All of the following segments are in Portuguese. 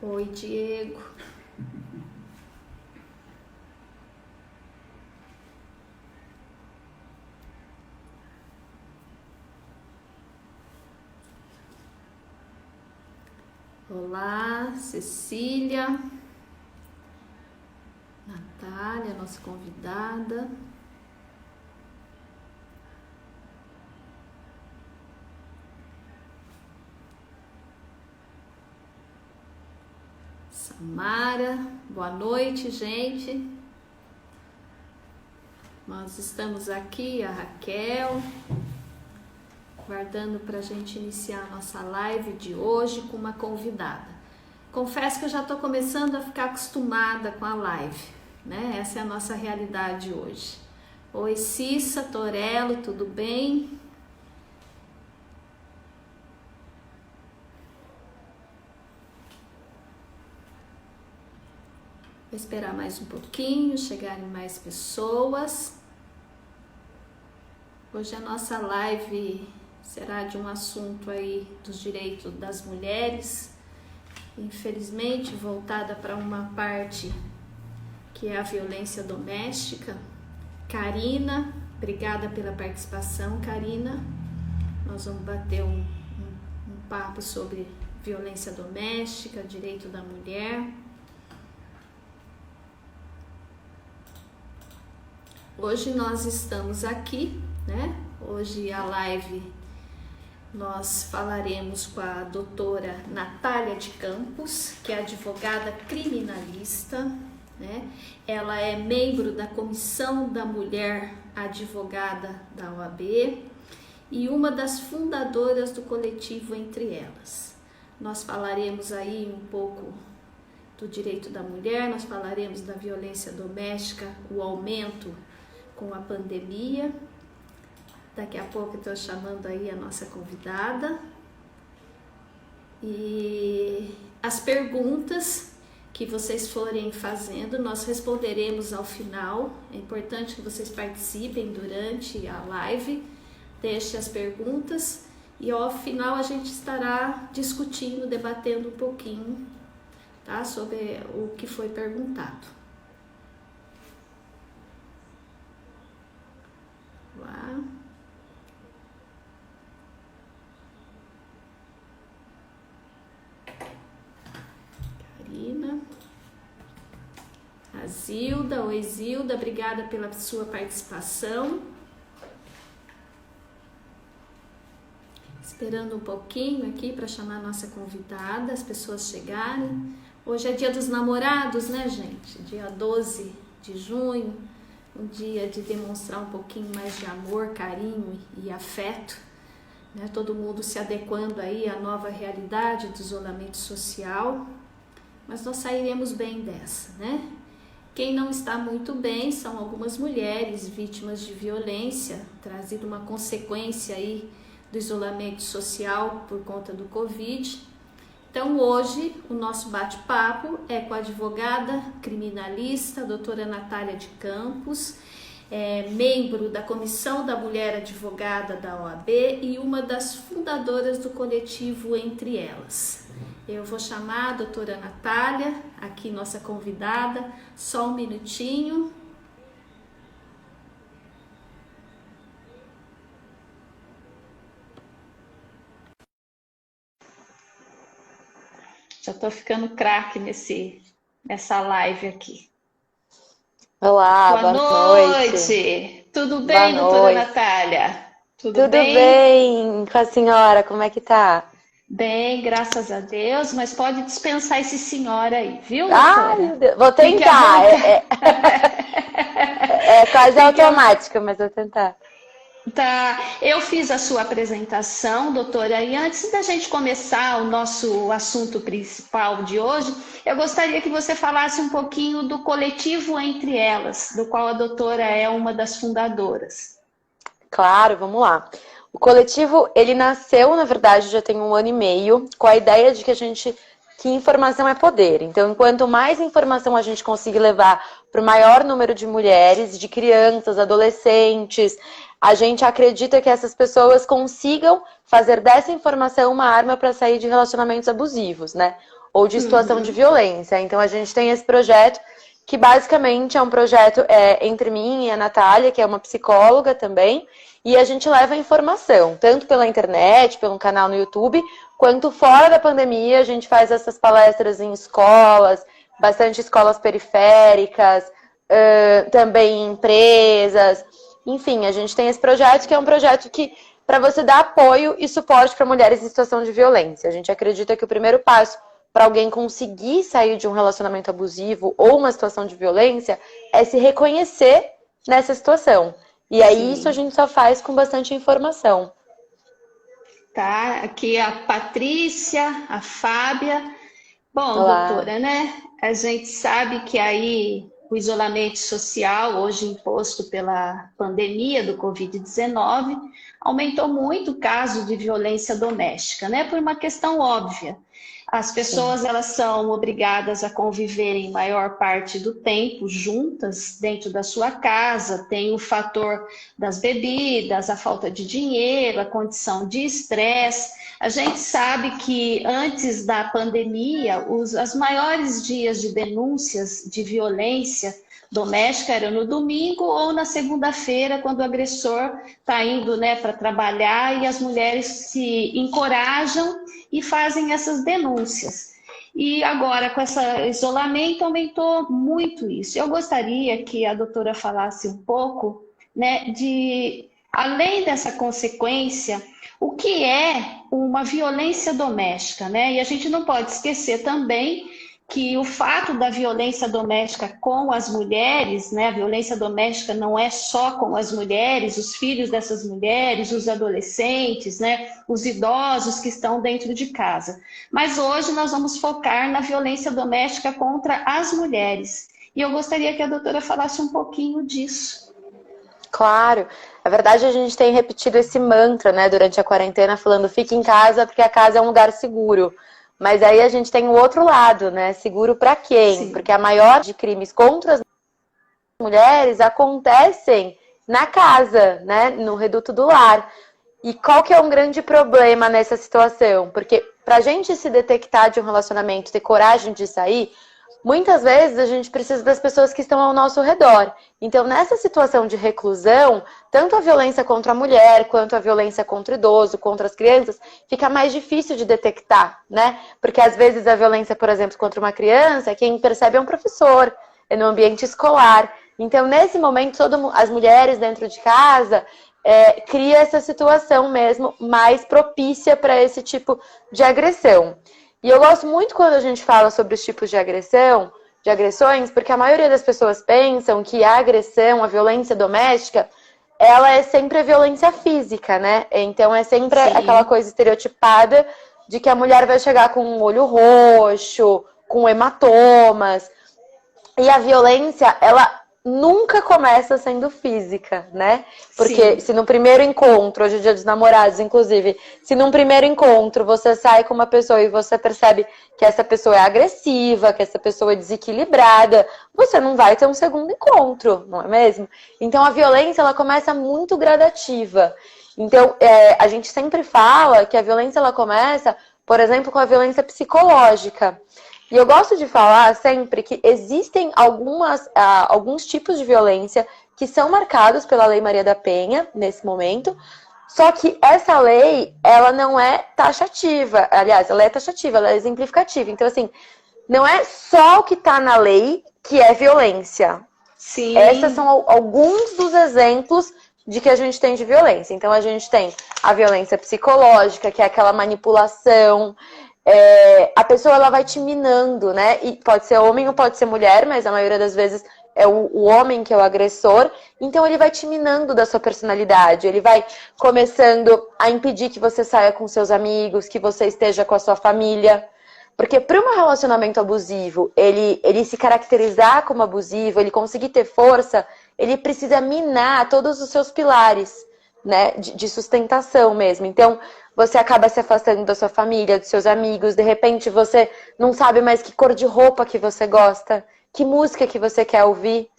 Oi, Diego. Olá, Cecília, Natália, nossa convidada. Samara, boa noite, gente. Nós estamos aqui, a Raquel, guardando para a gente iniciar a nossa live de hoje com uma convidada. Confesso que eu já estou começando a ficar acostumada com a live, né? Essa é a nossa realidade hoje. Oi, Cissa, Torello, tudo bem? Vou esperar mais um pouquinho, chegarem mais pessoas. Hoje a nossa live será de um assunto aí dos direitos das mulheres, infelizmente voltada para uma parte que é a violência doméstica. Karina, obrigada pela participação, Karina. Nós vamos bater um papo sobre violência doméstica, direito da mulher. Hoje nós estamos aqui, né? Hoje a live nós falaremos com a doutora Natália de Campos, que é advogada criminalista, né? Ela é membro da Comissão da Mulher Advogada da OAB e uma das fundadoras do coletivo Entre Elas. Nós falaremos aí um pouco do direito da mulher, nós falaremos da violência doméstica, o aumento com a pandemia. Daqui a pouco eu estou chamando aí a nossa convidada. E as perguntas que vocês forem fazendo, nós responderemos ao final. É importante que vocês participem durante a live, deixem as perguntas e ao final a gente estará discutindo, debatendo um pouquinho, tá, sobre o que foi perguntado. Lá. Karina. A Zilda. Oi, Zilda, obrigada pela sua participação. Esperando um pouquinho aqui para chamar a nossa convidada, as pessoas chegarem. Hoje é dia dos namorados, né, gente? Dia 12 de junho. Um dia de demonstrar um pouquinho mais de amor, carinho e afeto, né? Todo mundo se adequando aí à nova realidade do isolamento social, mas nós sairemos bem dessa, né? Quem não está muito bem são algumas mulheres vítimas de violência, trazido uma consequência aí do isolamento social por conta do Covid. Então hoje o nosso bate-papo é com a advogada criminalista, a doutora Natália de Campos, membro da Comissão da Mulher Advogada da OAB e uma das fundadoras do coletivo Entre Elas. Eu vou chamar a doutora Natália, aqui nossa convidada, só um minutinho. Já estou ficando craque nessa live aqui. Olá, boa noite. Tudo bem, doutora Natália? Tudo bem com a senhora? Como é que tá? Bem, graças a Deus, mas pode dispensar esse senhor aí, viu, doutora? Meu Deus. Vou tentar. É quase automática, mas vou tentar. Tá, eu fiz a sua apresentação, doutora, e antes da gente começar o nosso assunto principal de hoje, eu gostaria que você falasse um pouquinho do coletivo Entre Elas, do qual a doutora é uma das fundadoras. Claro, vamos lá. O coletivo, ele nasceu, na verdade, já tem 1 ano e meio, com a ideia de que informação é poder. Então, quanto mais informação a gente conseguir levar para o maior número de mulheres, de crianças, adolescentes, a gente acredita que essas pessoas consigam fazer dessa informação uma arma para sair de relacionamentos abusivos, né? ou de situação de violência. Então a gente tem esse projeto que basicamente é um projeto entre mim e a Natália, que é uma psicóloga também, e a gente leva informação, tanto pela internet, pelo canal no YouTube, quanto fora da pandemia. A gente faz essas palestras em escolas, bastante escolas periféricas, também em empresas. Enfim, a gente tem esse projeto que é um projeto que para você dar apoio e suporte para mulheres em situação de violência. A gente acredita que o primeiro passo para alguém conseguir sair de um relacionamento abusivo ou uma situação de violência é se reconhecer nessa situação. E aí isso a gente só faz com bastante informação. Tá, aqui a Patrícia, a Fábia. Bom, Olá. doutora, né? A gente sabe que aí o isolamento social, hoje imposto pela pandemia do Covid-19, aumentou muito o caso de violência doméstica, né? Por uma questão óbvia. As pessoas, elas são obrigadas a conviverem maior parte do tempo juntas dentro da sua casa. Tem o fator das bebidas, a falta de dinheiro, a condição de estresse. A gente sabe que antes da pandemia, as maiores dias de denúncias de violência doméstica eram no domingo ou na segunda-feira, quando o agressor está indo, né, para trabalhar, e as mulheres se encorajam e fazem essas denúncias. E agora, com esse isolamento, aumentou muito isso. Eu gostaria que a doutora falasse um pouco, né, de, além dessa consequência, o que é uma violência doméstica, né? E a gente não pode esquecer também que o fato da violência doméstica com as mulheres, né? A violência doméstica não é só com as mulheres, os filhos dessas mulheres, os adolescentes, né? Os idosos que estão dentro de casa. Mas hoje nós vamos focar na violência doméstica contra as mulheres. E eu gostaria que a doutora falasse um pouquinho disso. Claro. Na verdade, a gente tem repetido esse mantra, né, durante a quarentena, falando fique em casa porque a casa é um lugar seguro. Mas aí a gente tem o outro lado, né? Seguro para quem? Sim. Porque a maior de crimes contra as mulheres acontecem na casa, né? No reduto do lar. E qual que é um grande problema nessa situação? Porque pra gente se detectar de um relacionamento, ter coragem de sair, muitas vezes a gente precisa das pessoas que estão ao nosso redor. Então, nessa situação de reclusão, tanto a violência contra a mulher, quanto a violência contra o idoso, contra as crianças, fica mais difícil de detectar, né? Porque às vezes a violência, por exemplo, contra uma criança, quem percebe é um professor, é no ambiente escolar. Então, nesse momento, as mulheres dentro de casa cria essa situação mesmo mais propícia para esse tipo de agressão. E eu gosto muito quando a gente fala sobre os tipos de agressões, porque a maioria das pessoas pensam que a agressão, a violência doméstica, ela é sempre a violência física, né? Então é sempre aquela coisa estereotipada de que a mulher vai chegar com um olho roxo, com hematomas. E a violência, ela nunca começa sendo física, né? Porque se no primeiro encontro, hoje é dia dos namorados, inclusive, se num primeiro encontro você sai com uma pessoa e você percebe que essa pessoa é agressiva, que essa pessoa é desequilibrada, você não vai ter um segundo encontro, não é mesmo? Então a violência, ela começa muito gradativa. Então a gente sempre fala que a violência, ela começa, por exemplo, com a violência psicológica. E eu gosto de falar sempre que existem alguns tipos de violência que são marcados pela Lei Maria da Penha, nesse momento, só que essa lei, ela não é taxativa. Aliás, ela é taxativa, ela é exemplificativa. Então, assim, não é só o que está na lei que é violência. Sim. Esses são alguns dos exemplos de que a gente tem de violência. Então, a gente tem a violência psicológica, que é aquela manipulação. A pessoa, ela vai te minando, né? E pode ser homem ou pode ser mulher, mas a maioria das vezes é o homem que é o agressor. Então ele vai te minando da sua personalidade. Ele vai começando a impedir que você saia com seus amigos, que você esteja com a sua família. Porque para um relacionamento abusivo, ele se caracterizar como abusivo, ele conseguir ter força, ele precisa minar todos os seus pilares, né? De sustentação mesmo. Então você acaba se afastando da sua família, dos seus amigos. De repente você não sabe mais que cor de roupa que você gosta, que música que você quer ouvir.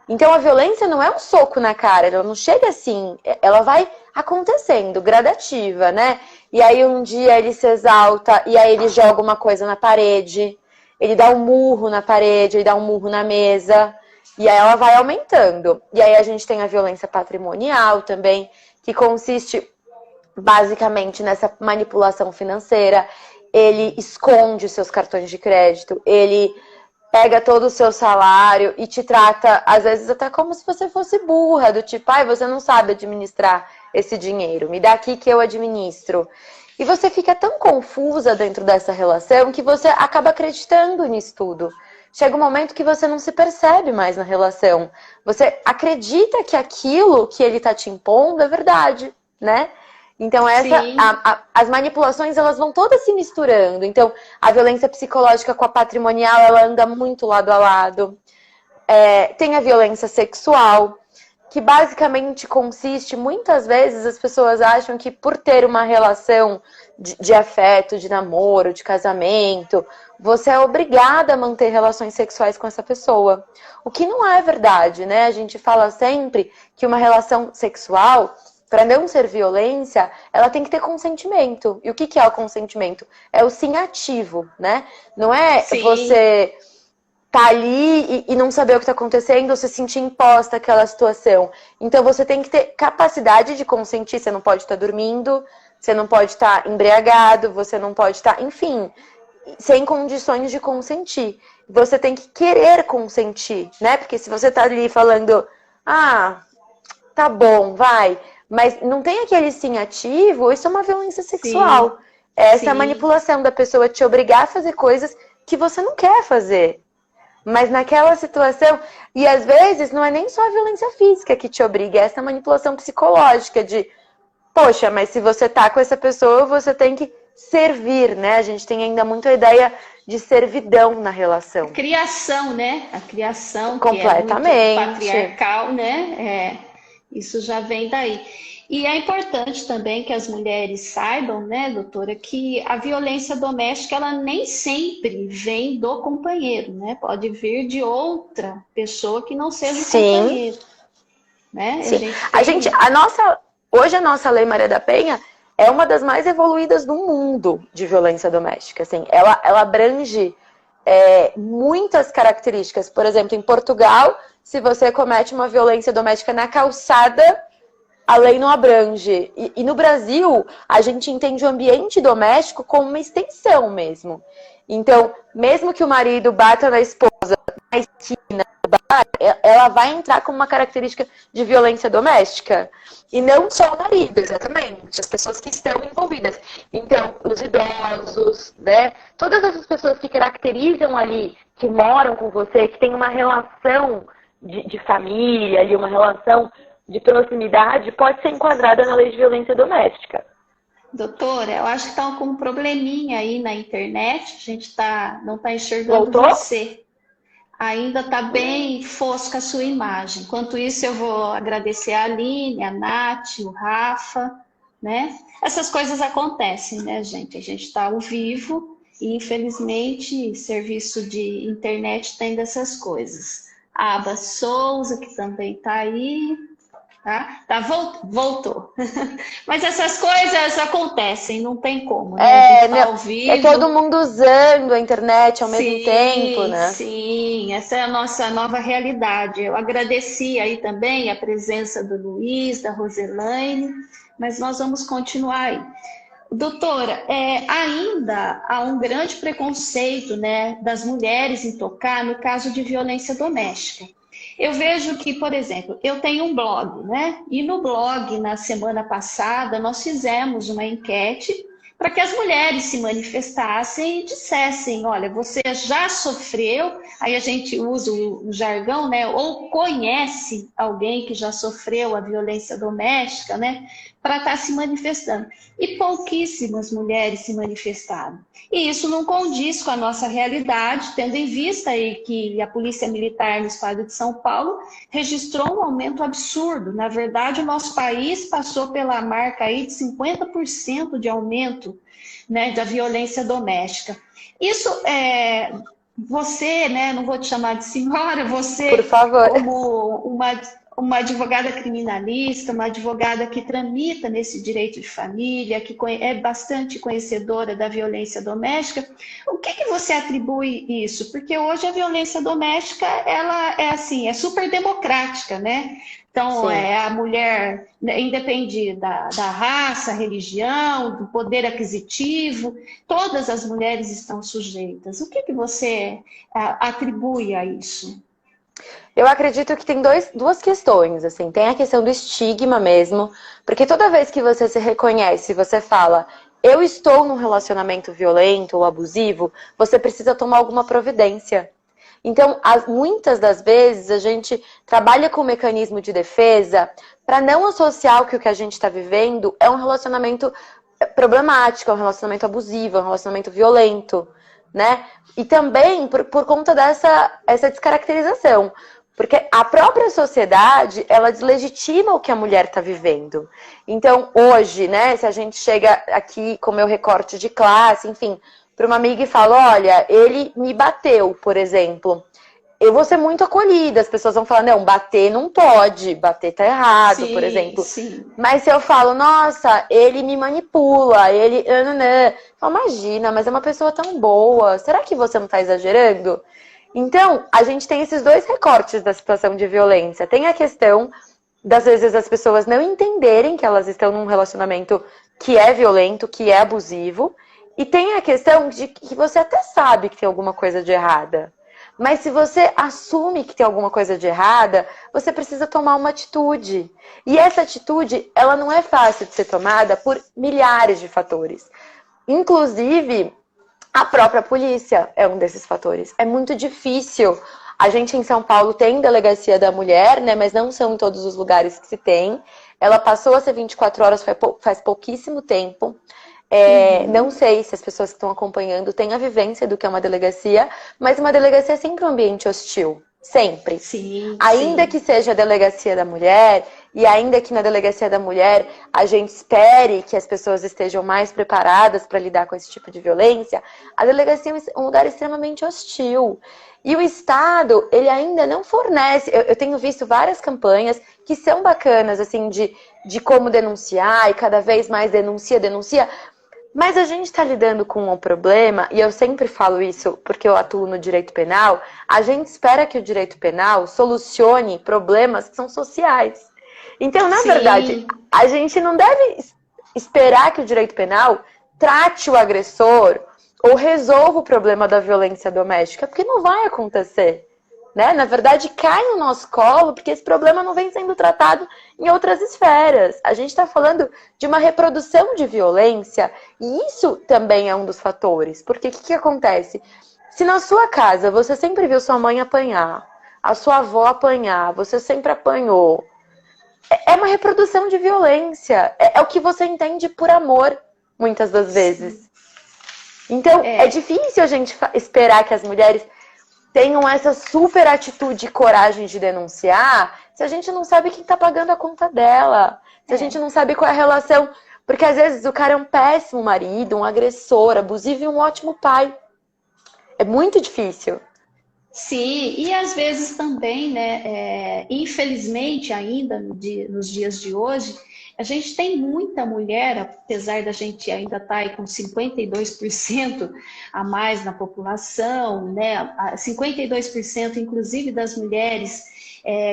Então a violência não é um soco na cara, ela não chega assim. Ela vai acontecendo, gradativa, né? E aí um dia ele se exalta, e aí ele joga uma coisa na parede, ele dá um murro na parede, ele dá um murro na mesa, e aí ela vai aumentando. E aí a gente tem a violência patrimonial também, que consiste basicamente nessa manipulação financeira. Ele esconde seus cartões de crédito, ele pega todo o seu salário e te trata, às vezes, até como se você fosse burra, do tipo, ai, você não sabe administrar esse dinheiro, me dá aqui que eu administro. E você fica tão confusa dentro dessa relação que você acaba acreditando nisso tudo. Chega um momento que você não se percebe mais na relação. Você acredita que aquilo que ele tá te impondo é verdade, né? Então, as manipulações, elas vão todas se misturando. Então, a violência psicológica com a patrimonial, ela anda muito lado a lado. Tem a violência sexual, que basicamente consiste, muitas vezes, as pessoas acham que por ter uma relação de afeto, de namoro, de casamento, você é obrigada a manter relações sexuais com essa pessoa. O que não é verdade, né? A gente fala sempre que uma relação sexual, para não ser violência, ela tem que ter consentimento. E o que é o consentimento? É o sim ativo, né? Não é você tá ali e não saber o que está acontecendo, ou se sentir imposta aquela situação. Então você tem que ter capacidade de consentir. Você não pode estar dormindo, você não pode estar embriagado, você não pode estar, enfim, sem condições de consentir. Você tem que querer consentir, né? Porque se você tá ali falando, tá bom, vai, mas não tem aquele sim ativo, isso é uma violência sexual. Essa manipulação da pessoa te obrigar a fazer coisas que você não quer fazer. Mas naquela situação, e às vezes não é nem só a violência física que te obriga, é essa manipulação psicológica de, poxa, mas se você tá com essa pessoa, você tem que servir, né? A gente tem ainda muito a ideia de servidão na relação. A criação, né? A criação completamente, que é muito patriarcal, né? Isso já vem daí. E é importante também que as mulheres saibam, né, doutora, que a violência doméstica, ela nem sempre vem do companheiro, né? Pode vir de outra pessoa que não seja o companheiro. Né? Sim. Hoje a nossa Lei Maria da Penha é uma das mais evoluídas do mundo de violência doméstica. Assim, ela abrange muitas características. Por exemplo, em Portugal, se você comete uma violência doméstica na calçada, a lei não abrange. E no Brasil, a gente entende o ambiente doméstico como uma extensão mesmo. Então, mesmo que o marido bata na esposa na esquina do bar, ela vai entrar como uma característica de violência doméstica. E não só o marido, exatamente. As pessoas que estão envolvidas. Então, os idosos, né? Todas essas pessoas que caracterizam ali, que moram com você, que têm uma relação de família, ali, uma relação de proximidade, pode ser enquadrada na lei de violência doméstica. Doutora, eu acho que está com um probleminha aí na internet, a gente não está enxergando Voltou? você. Ainda está bem fosca a sua imagem. Enquanto isso, eu vou agradecer a Aline, a Nath, o Rafa, né? Essas coisas acontecem, né, gente? A gente está ao vivo e, infelizmente, serviço de internet tem dessas coisas. A Aba Souza, que também está aí. Voltou. Mas essas coisas acontecem, não tem como, né? A gente tá ao vivo. É todo mundo usando a internet ao mesmo tempo, né? Sim, essa é a nossa nova realidade. Eu agradeci aí também a presença do Luiz, da Roselaine, mas nós vamos continuar aí. Doutora, ainda há um grande preconceito, né, das mulheres em tocar no caso de violência doméstica. Eu vejo que, por exemplo, eu tenho um blog, né? E no blog, na semana passada, nós fizemos uma enquete para que as mulheres se manifestassem e dissessem, olha, você já sofreu, aí a gente usa o jargão, né? Ou conhece alguém que já sofreu a violência doméstica, né? Para estar se manifestando. E pouquíssimas mulheres se manifestaram. E isso não condiz com a nossa realidade, tendo em vista aí que a Polícia Militar no estado de São Paulo registrou um aumento absurdo. Na verdade, o nosso país passou pela marca aí de 50% de aumento, né, da violência doméstica. Isso você, né, não vou te chamar de senhora, você, por favor, como uma advogada criminalista, uma advogada que tramita nesse direito de família, que é bastante conhecedora da violência doméstica. O que você atribui isso? Porque hoje a violência doméstica, ela é assim, é super democrática, né? Então, a mulher, independe da raça, religião, do poder aquisitivo, todas as mulheres estão sujeitas. O que você atribui a isso? Eu acredito que tem duas questões, assim. Tem a questão do estigma mesmo, porque toda vez que você se reconhece, você fala, eu estou num relacionamento violento ou abusivo, você precisa tomar alguma providência. Então, muitas das vezes, a gente trabalha com um mecanismo de defesa para não associar o que a gente está vivendo é um relacionamento problemático, é um relacionamento abusivo, é um relacionamento violento, né? E também por conta essa descaracterização. Porque a própria sociedade, ela deslegitima o que a mulher está vivendo. Então, hoje, né, se a gente chega aqui com o meu recorte de classe, enfim, para uma amiga e fala, olha, ele me bateu, por exemplo. Eu vou ser muito acolhida, as pessoas vão falar, não, bater não pode, bater tá errado, sim, por exemplo. Sim. Mas se eu falo, nossa, ele me manipula, ele... Imagina, mas é uma pessoa tão boa, será que você não tá exagerando? Então, a gente tem esses dois recortes da situação de violência. Tem a questão das vezes as pessoas não entenderem que elas estão num relacionamento que é violento, que é abusivo, e tem a questão de que você até sabe que tem alguma coisa de errada. Mas se você assume que tem alguma coisa de errada, você precisa tomar uma atitude. E essa atitude, ela não é fácil de ser tomada por milhares de fatores. Inclusive, a própria polícia é um desses fatores. É muito difícil. A gente em São Paulo tem delegacia da mulher, né? Mas não são em todos os lugares que se tem. Ela passou a ser 24 horas faz pouquíssimo tempo. Não sei se as pessoas que estão acompanhando têm a vivência do que é uma delegacia, mas uma delegacia é sempre um ambiente hostil. Sempre. Sim, ainda que seja a delegacia da mulher, e ainda que na delegacia da mulher a gente espere que as pessoas estejam mais preparadas para lidar com esse tipo de violência, a delegacia é um lugar extremamente hostil. E o Estado, ele ainda não fornece... Eu tenho visto várias campanhas que são bacanas, assim, de como denunciar, e cada vez mais denuncia, mas a gente está lidando com um problema, e eu sempre falo isso porque eu atuo no direito penal, a gente espera que o direito penal solucione problemas que são sociais. Então, na verdade, a gente não deve esperar que o direito penal trate o agressor ou resolva o problema da violência doméstica, porque não vai acontecer. Né? Na verdade, cai no nosso colo porque esse problema não vem sendo tratado em outras esferas. A gente está falando de uma reprodução de violência e isso também é um dos fatores. Porque o que acontece? Se na sua casa você sempre viu sua mãe apanhar, a sua avó apanhar, você sempre apanhou, é uma reprodução de violência. É o que você entende por amor, muitas das vezes. Então, é difícil a gente esperar que as mulheres tenham essa super atitude e coragem de denunciar, se a gente não sabe quem tá pagando a conta dela, se a gente não sabe qual é a relação, porque às vezes o cara é um péssimo marido, um agressor, abusivo e um ótimo pai. É muito difícil. Sim, e às vezes também, né, infelizmente ainda nos dias de hoje, a gente tem muita mulher, apesar da gente ainda estar aí com 52% a mais na população, né, 52% inclusive das mulheres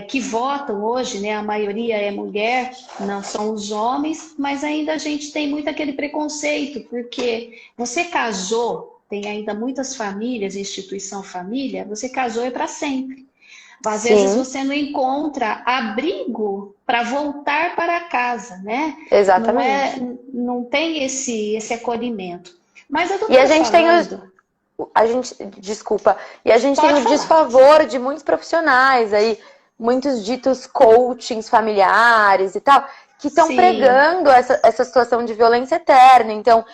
que votam hoje, né, a maioria é mulher, não são os homens, mas ainda a gente tem muito aquele preconceito, porque você casou, tem ainda muitas famílias, instituição família, você casou é para sempre. Às vezes você não encontra abrigo para voltar para casa, né? Exatamente. Não tem esse acolhimento. Mas eu tô e a gente falando... Desculpa. E a gente tem o desfavor de muitos profissionais aí, muitos ditos coachings familiares e tal, que estão pregando essa situação de violência eterna. Então,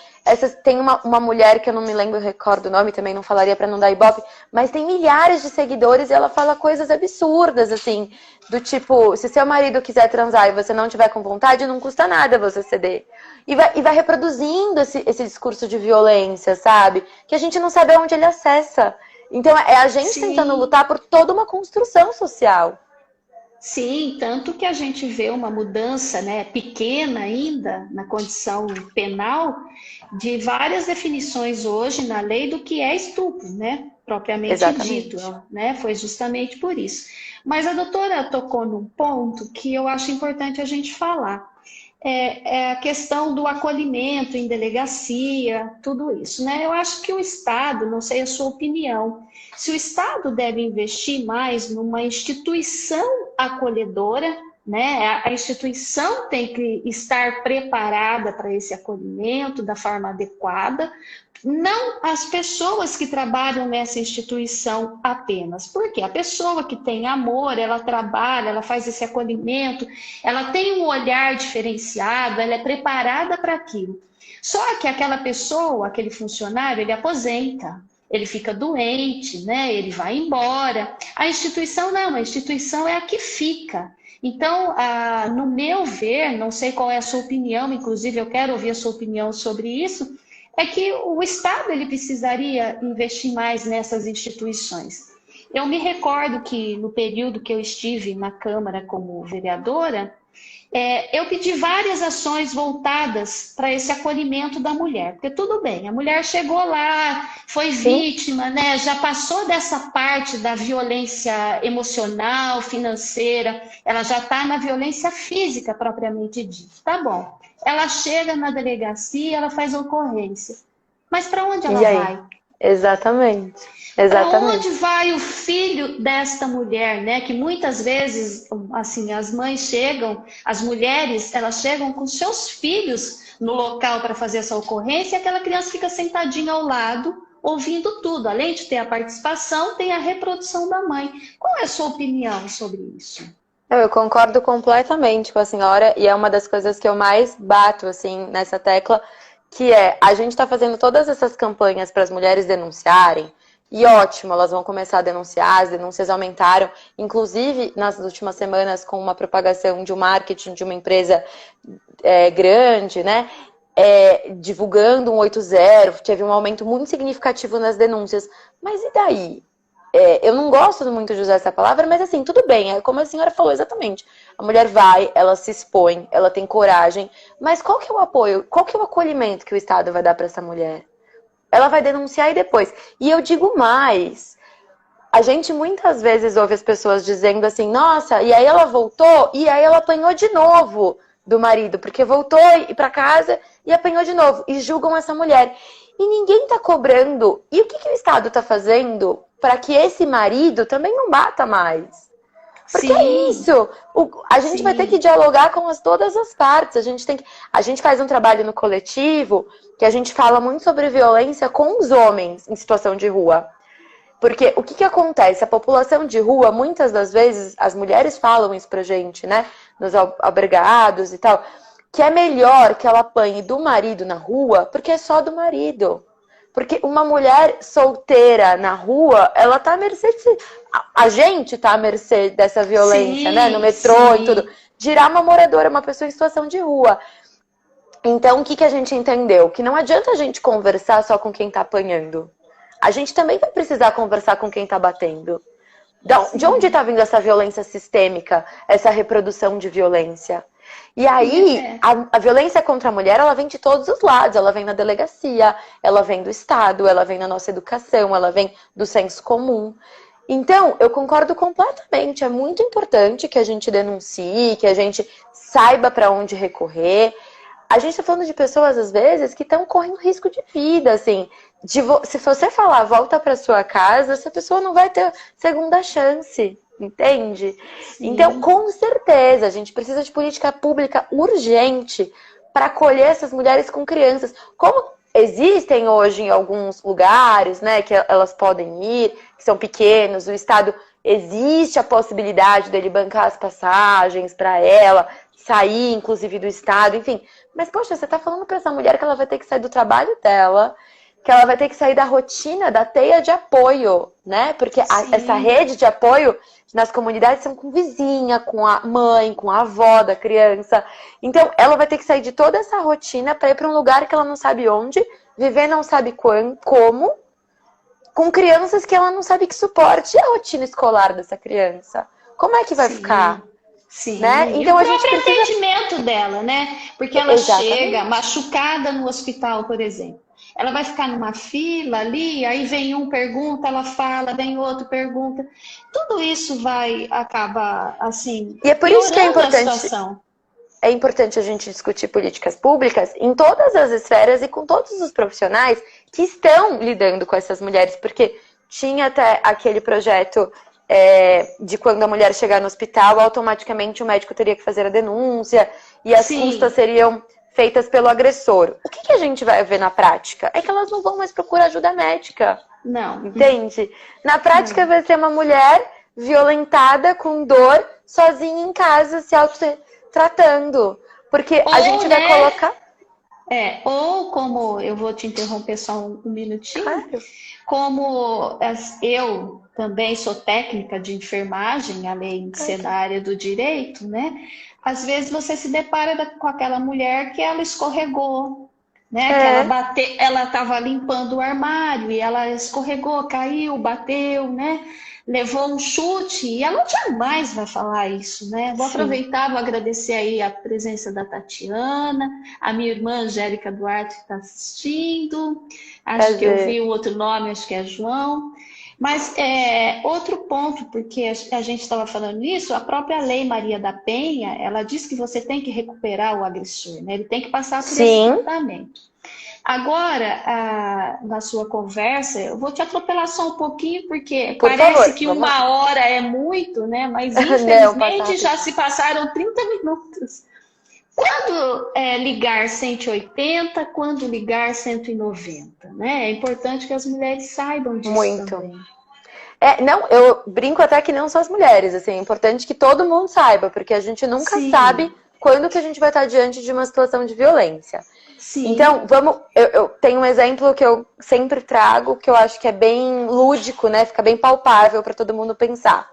tem uma mulher que eu não me lembro, eu recordo o nome, também não falaria para não dar ibope, mas tem milhares de seguidores e ela fala coisas absurdas, assim, do tipo, se seu marido quiser transar e você não tiver com vontade, não custa nada você ceder. E vai reproduzindo esse discurso de violência, sabe? Que a gente não sabe aonde ele acessa. Então, é a gente tentando lutar por toda uma construção social. Sim, tanto que a gente vê uma mudança, né, pequena ainda na condição penal de várias definições hoje na lei do que é estupro, né, propriamente dito, Exatamente. né, foi justamente por isso. Mas a doutora tocou num ponto que eu acho importante a gente falar. É a questão do acolhimento em delegacia, tudo isso, né? Eu acho que o Estado, não sei a sua opinião, se o Estado deve investir mais numa instituição acolhedora, né? A instituição tem que estar preparada para esse acolhimento da forma adequada, não as pessoas que trabalham nessa instituição apenas, porque a pessoa que tem amor, ela trabalha, ela faz esse acolhimento, ela tem um olhar diferenciado, ela é preparada para aquilo. Só que aquela pessoa, aquele funcionário, ele aposenta, ele fica doente, né? Ele vai embora. A instituição não, a instituição é a que fica. Então, no meu ver, não sei qual é a sua opinião, inclusive eu quero ouvir a sua opinião sobre isso, é que o Estado ele precisaria investir mais nessas instituições. Eu me recordo que no período que eu estive na Câmara como vereadora, eu pedi várias ações voltadas para esse acolhimento da mulher, porque tudo bem, a mulher chegou lá, foi Sim. vítima, né? Já passou dessa parte da violência emocional, financeira, ela já está na violência física propriamente dita. Tá bom. Ela chega na delegacia, ela faz ocorrência. Mas para onde ela E aí? vai? Exatamente. Para onde Exatamente. vai o filho desta mulher, né? Que muitas vezes, assim, as mães chegam, as mulheres, elas chegam com seus filhos no local para fazer essa ocorrência e aquela criança fica sentadinha ao lado, ouvindo tudo. Além de ter a participação, tem a reprodução da mãe. Qual é a sua opinião sobre isso? Eu concordo completamente com a senhora e é uma das coisas que eu mais bato assim nessa tecla, que é a gente está fazendo todas essas campanhas para as mulheres denunciarem e ótimo, elas vão começar a denunciar, as denúncias aumentaram, inclusive nas últimas semanas com uma propagação de um marketing de uma empresa grande, né? Divulgando um 80, teve um aumento muito significativo nas denúncias. Mas e daí? Eu não gosto muito de usar essa palavra, mas assim, tudo bem, é como a senhora falou exatamente. A mulher vai, ela se expõe, ela tem coragem, mas qual que é o apoio, qual que é o acolhimento que o Estado vai dar para essa mulher? Ela vai denunciar e depois. E eu digo mais, a gente muitas vezes ouve as pessoas dizendo assim, nossa, e aí ela voltou, e aí ela apanhou de novo do marido, porque voltou para casa e apanhou de novo, e julgam essa mulher. E ninguém tá cobrando. E o que o Estado tá fazendo para que esse marido também não bata mais? Porque é Sim, isso. A gente vai ter que sim, dialogar com todas as partes. A gente faz um trabalho no coletivo que a gente fala muito sobre violência com os homens em situação de rua. Porque o que acontece? A população de rua, muitas das vezes, as mulheres falam isso pra gente, né? Nos albergados e tal, que é melhor que ela apanhe do marido na rua, porque é só do marido. Porque uma mulher solteira na rua, ela tá à mercê de... A gente tá à mercê dessa violência, né? No sim, metrô e tudo. sim, Dirá uma moradora, uma pessoa em situação de rua. Então, o que a gente entendeu? Que não adianta a gente conversar só com quem tá apanhando. A gente também vai precisar conversar com quem tá batendo. De onde sim. está vindo essa violência sistêmica, essa reprodução de violência? E Sim, aí, a violência contra a mulher, ela vem de todos os lados. Ela vem na delegacia, ela vem do Estado, ela vem na nossa educação, ela vem do senso comum. Então, eu concordo completamente. É muito importante que a gente denuncie, que a gente saiba para onde recorrer. A gente está falando de pessoas, às vezes, que estão correndo risco de vida, assim. Se você falar, volta para sua casa, essa pessoa não vai ter segunda chance, entende? Então, sim, com certeza, a gente precisa de política pública urgente para acolher essas mulheres com crianças. Como existem hoje em alguns lugares, né, que elas podem ir, que são pequenos, o Estado existe a possibilidade dele bancar as passagens para ela, sair, inclusive, do Estado, enfim. Mas, poxa, você tá falando para essa mulher que ela vai ter que sair do trabalho dela, que ela vai ter que sair da rotina, da teia de apoio, né? Porque essa sim, rede de apoio nas comunidades são com vizinha, com a mãe, com a avó da criança. Então, ela vai ter que sair de toda essa rotina para ir para um lugar que ela não sabe onde, viver não sabe como, com crianças que ela não sabe que suporte. E a rotina escolar dessa criança? como é que vai Sim. ficar? Sim, Né? e Então o a gente próprio precisa... atendimento dela, né? Porque ela Exatamente. chega machucada no hospital, por exemplo. Ela vai ficar numa fila ali, aí vem um pergunta, ela fala, vem outro pergunta. Tudo isso vai acabar, assim, E é por isso que piorando a situação. é importante a gente discutir políticas públicas em todas as esferas e com todos os profissionais que estão lidando com essas mulheres, porque tinha até aquele projeto de quando a mulher chegar no hospital, automaticamente o médico teria que fazer a denúncia e as Sim, custas seriam feitas pelo agressor. O que a gente vai ver na prática? É que elas não vão mais procurar ajuda médica, não. entende? Na prática Não. vai ser uma mulher violentada, com dor, sozinha em casa, se autotratando. Porque a Ou, gente vai né? colocar... Ou como, eu vou te interromper só um minutinho, Claro. como eu também sou técnica de enfermagem, além de ser da área do direito, né? Às vezes você se depara com aquela mulher que ela escorregou, né? Que ela bateu, ela estava limpando o armário e ela escorregou, caiu, bateu, né? Levou um chute e ela jamais vai falar isso, né? Vou aproveitar, vou agradecer aí a presença da Tatiana, a minha irmã Angélica Duarte está assistindo, acho que eu vi o outro nome, acho que é João. Mas outro ponto, porque a gente estava falando nisso, a própria Lei Maria da Penha, ela diz que você tem que recuperar o agressor, né? Ele tem que passar por esse tratamento. Agora, na sua conversa, eu vou te atropelar só um pouquinho, porque parece que uma hora é muito, né? Mas infelizmente já se passaram 30 minutos. Quando ligar 180, quando ligar 190, né? É importante que as mulheres saibam disso também. Não, eu brinco até que não só as mulheres, assim, é importante que todo mundo saiba, porque a gente nunca sabe quando que a gente vai estar diante de uma situação de violência. Sim. Então, eu tenho um exemplo que eu sempre trago, que eu acho que é bem lúdico, né? Fica bem palpável para todo mundo pensar.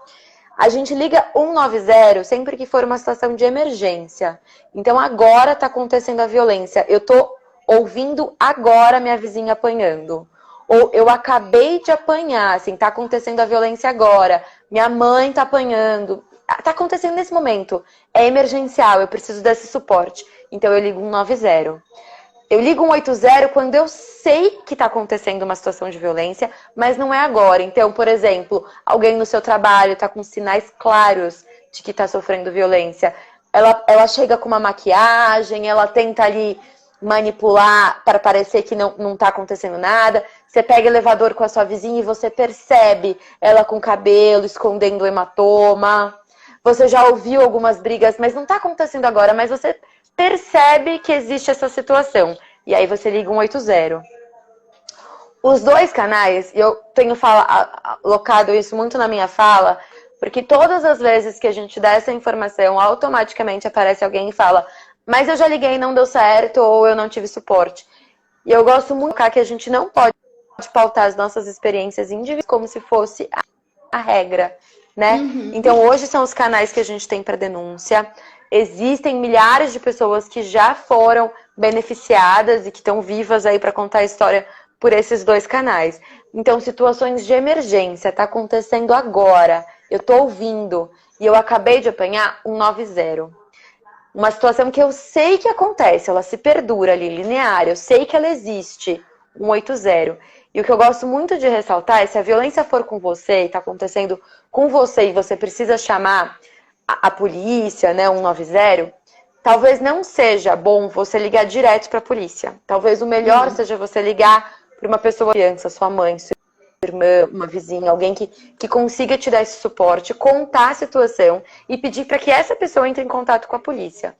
A gente liga 190 sempre que for uma situação de emergência. Então, agora está acontecendo a violência. Eu estou ouvindo agora minha vizinha apanhando. Ou eu acabei de apanhar, assim, tá acontecendo a violência agora. Minha mãe tá apanhando. Tá acontecendo nesse momento. É emergencial, eu preciso desse suporte. Então, eu ligo 190. Eu ligo 180 quando eu sei que está acontecendo uma situação de violência, mas não é agora. Então, por exemplo, alguém no seu trabalho está com sinais claros de que está sofrendo violência. Ela chega com uma maquiagem, ela tenta ali manipular para parecer que não está acontecendo nada. Você pega elevador com a sua vizinha e você percebe ela com cabelo escondendo o hematoma. Você já ouviu algumas brigas, mas não está acontecendo agora, mas você percebe que existe essa situação. E aí você liga 180. Os dois canais, e eu tenho colocado isso muito na minha fala, porque todas as vezes que a gente dá essa informação, automaticamente aparece alguém e fala: mas eu já liguei e não deu certo, ou eu não tive suporte. E eu gosto muito que a gente não pode pautar as nossas experiências individuais como se fosse a regra, né? Então hoje são os canais que a gente tem para denúncia. Existem milhares de pessoas que já foram beneficiadas e que estão vivas aí para contar a história por esses dois canais. Então, situações de emergência, tá acontecendo agora, eu tô ouvindo e eu acabei de apanhar 190. Uma situação que eu sei que acontece, ela se perdura ali, linear, eu sei que ela existe, 180. E o que eu gosto muito de ressaltar é se a violência for com você e tá acontecendo com você e você precisa chamar a polícia, né, 190, talvez não seja bom você ligar direto para a polícia. Talvez o melhor seja você ligar para uma pessoa, criança, sua mãe, sua irmã, uma vizinha, alguém que consiga te dar esse suporte, contar a situação e pedir para que essa pessoa entre em contato com a polícia.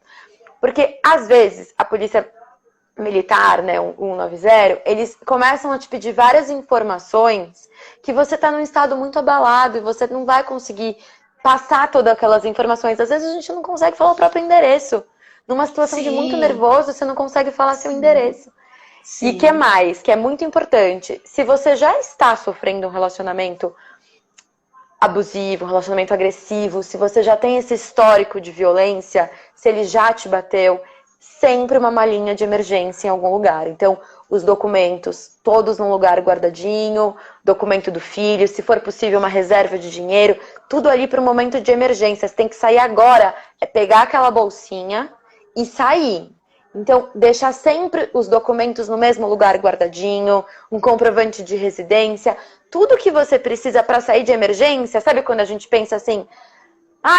Porque, às vezes, a polícia militar, né, 190, eles começam a te pedir várias informações que você está num estado muito abalado e você não vai conseguir passar todas aquelas informações. Às vezes a gente não consegue falar o próprio endereço. Numa situação de muito nervoso, você não consegue falar seu endereço. E que mais? Que é muito importante. Se você já está sofrendo um relacionamento abusivo, um relacionamento agressivo, se você já tem esse histórico de violência, se ele já te bateu, sempre uma malinha de emergência em algum lugar. Então, os documentos, todos num lugar guardadinho, documento do filho, se for possível, uma reserva de dinheiro, tudo ali para um momento de emergência. Você tem que sair agora, é pegar aquela bolsinha e sair. Então, deixar sempre os documentos no mesmo lugar guardadinho, um comprovante de residência, tudo que você precisa para sair de emergência. Sabe quando a gente pensa assim,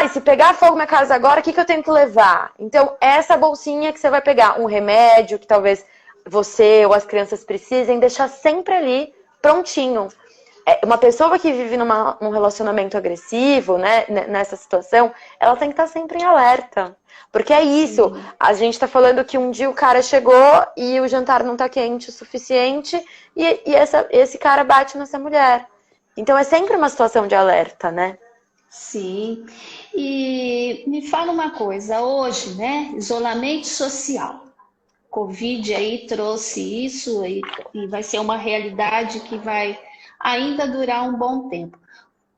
e se pegar fogo na casa agora, o que eu tenho que levar? Então, essa bolsinha que você vai pegar, um remédio que talvez você ou as crianças precisem, deixar sempre ali prontinho. Uma pessoa que vive num relacionamento agressivo, né, nessa situação, ela tem que estar sempre em alerta. Porque é isso, a gente tá falando que um dia o cara chegou e o jantar não tá quente o suficiente e esse cara bate nessa mulher. Então é sempre uma situação de alerta, né? Sim. E me fala uma coisa, hoje, né, isolamento social. Covid aí trouxe isso e vai ser uma realidade que vai ainda durar um bom tempo.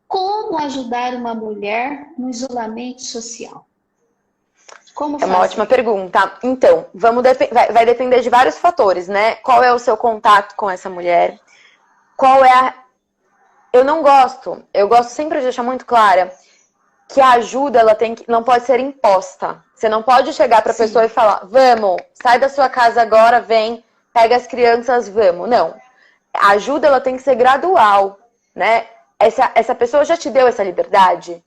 Como ajudar uma mulher no isolamento social? Como É uma fazer? ótima pergunta. Então, vai depender de vários fatores, né? Qual é o seu contato com essa mulher? Qual é a... Eu gosto sempre de deixar muito clara que a ajuda não pode ser imposta. Você não pode chegar para a pessoa e falar, vamos, sai da sua casa agora, vem, pega as crianças, vamos. Não. A ajuda ela tem que ser gradual, né? Essa pessoa já te deu essa liberdade?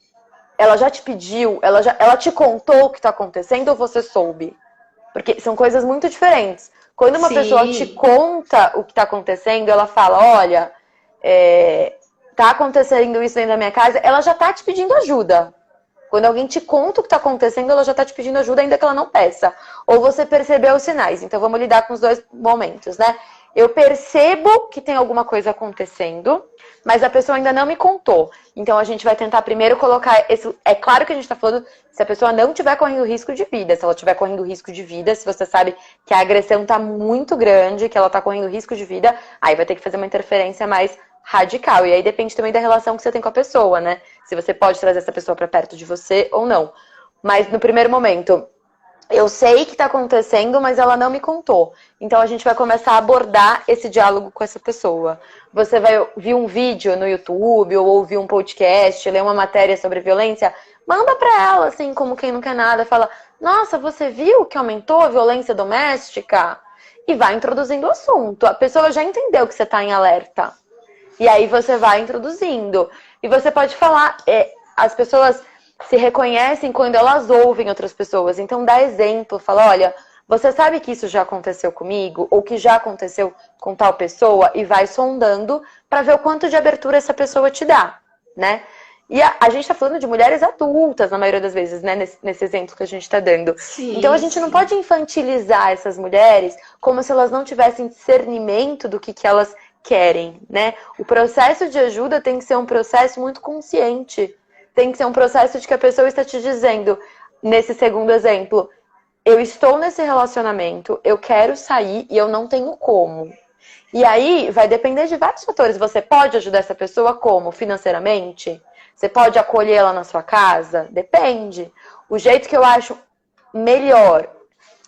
Ela já te pediu? Ela te contou o que está acontecendo ou você soube? Porque são coisas muito diferentes. Quando uma pessoa te conta o que está acontecendo, ela fala, olha, tá acontecendo isso dentro da minha casa, ela já tá te pedindo ajuda. Quando alguém te conta o que tá acontecendo, ela já tá te pedindo ajuda, ainda que ela não peça. Ou você percebeu os sinais. Então vamos lidar com os dois momentos, né? Eu percebo que tem alguma coisa acontecendo, mas a pessoa ainda não me contou. Então a gente vai tentar primeiro colocar esse... É claro que a gente tá falando se a pessoa não estiver correndo risco de vida. Se ela estiver correndo risco de vida, se você sabe que a agressão tá muito grande, que ela tá correndo risco de vida, aí vai ter que fazer uma interferência mais radical. E aí depende também da relação que você tem com a pessoa, né? Se você pode trazer essa pessoa pra perto de você ou não. Mas no primeiro momento, eu sei que tá acontecendo, mas ela não me contou. Então a gente vai começar a abordar esse diálogo com essa pessoa. Você vai ouvir um vídeo no YouTube, ou ouvir um podcast, ler uma matéria sobre violência, manda pra ela, assim, como quem não quer nada, fala, nossa, você viu que aumentou a violência doméstica? E vai introduzindo o assunto. A pessoa já entendeu que você tá em alerta. E aí você vai introduzindo. E você pode falar, as pessoas se reconhecem quando elas ouvem outras pessoas. Então dá exemplo, fala, olha, você sabe que isso já aconteceu comigo? Ou que já aconteceu com tal pessoa? E vai sondando para ver o quanto de abertura essa pessoa te dá, né? E a gente tá falando de mulheres adultas, na maioria das vezes, né? Nesse exemplo que a gente tá dando. Então a gente não pode infantilizar essas mulheres como se elas não tivessem discernimento do que elas querem, né? O processo de ajuda tem que ser um processo muito consciente. Tem que ser um processo de que a pessoa está te dizendo, nesse segundo exemplo, eu estou nesse relacionamento, eu quero sair e eu não tenho como. E aí vai depender de vários fatores. Você pode ajudar essa pessoa como? Financeiramente? Você pode acolhê-la na sua casa? Depende. O jeito que eu acho melhor,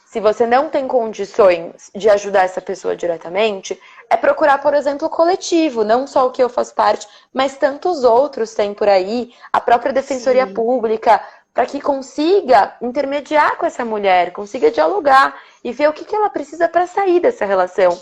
se você não tem condições de ajudar essa pessoa diretamente, é procurar, por exemplo, o coletivo, não só o que eu faço parte, mas tantos outros tem por aí, a própria Defensoria Pública, para que consiga intermediar com essa mulher, consiga dialogar e ver o que ela precisa para sair dessa relação.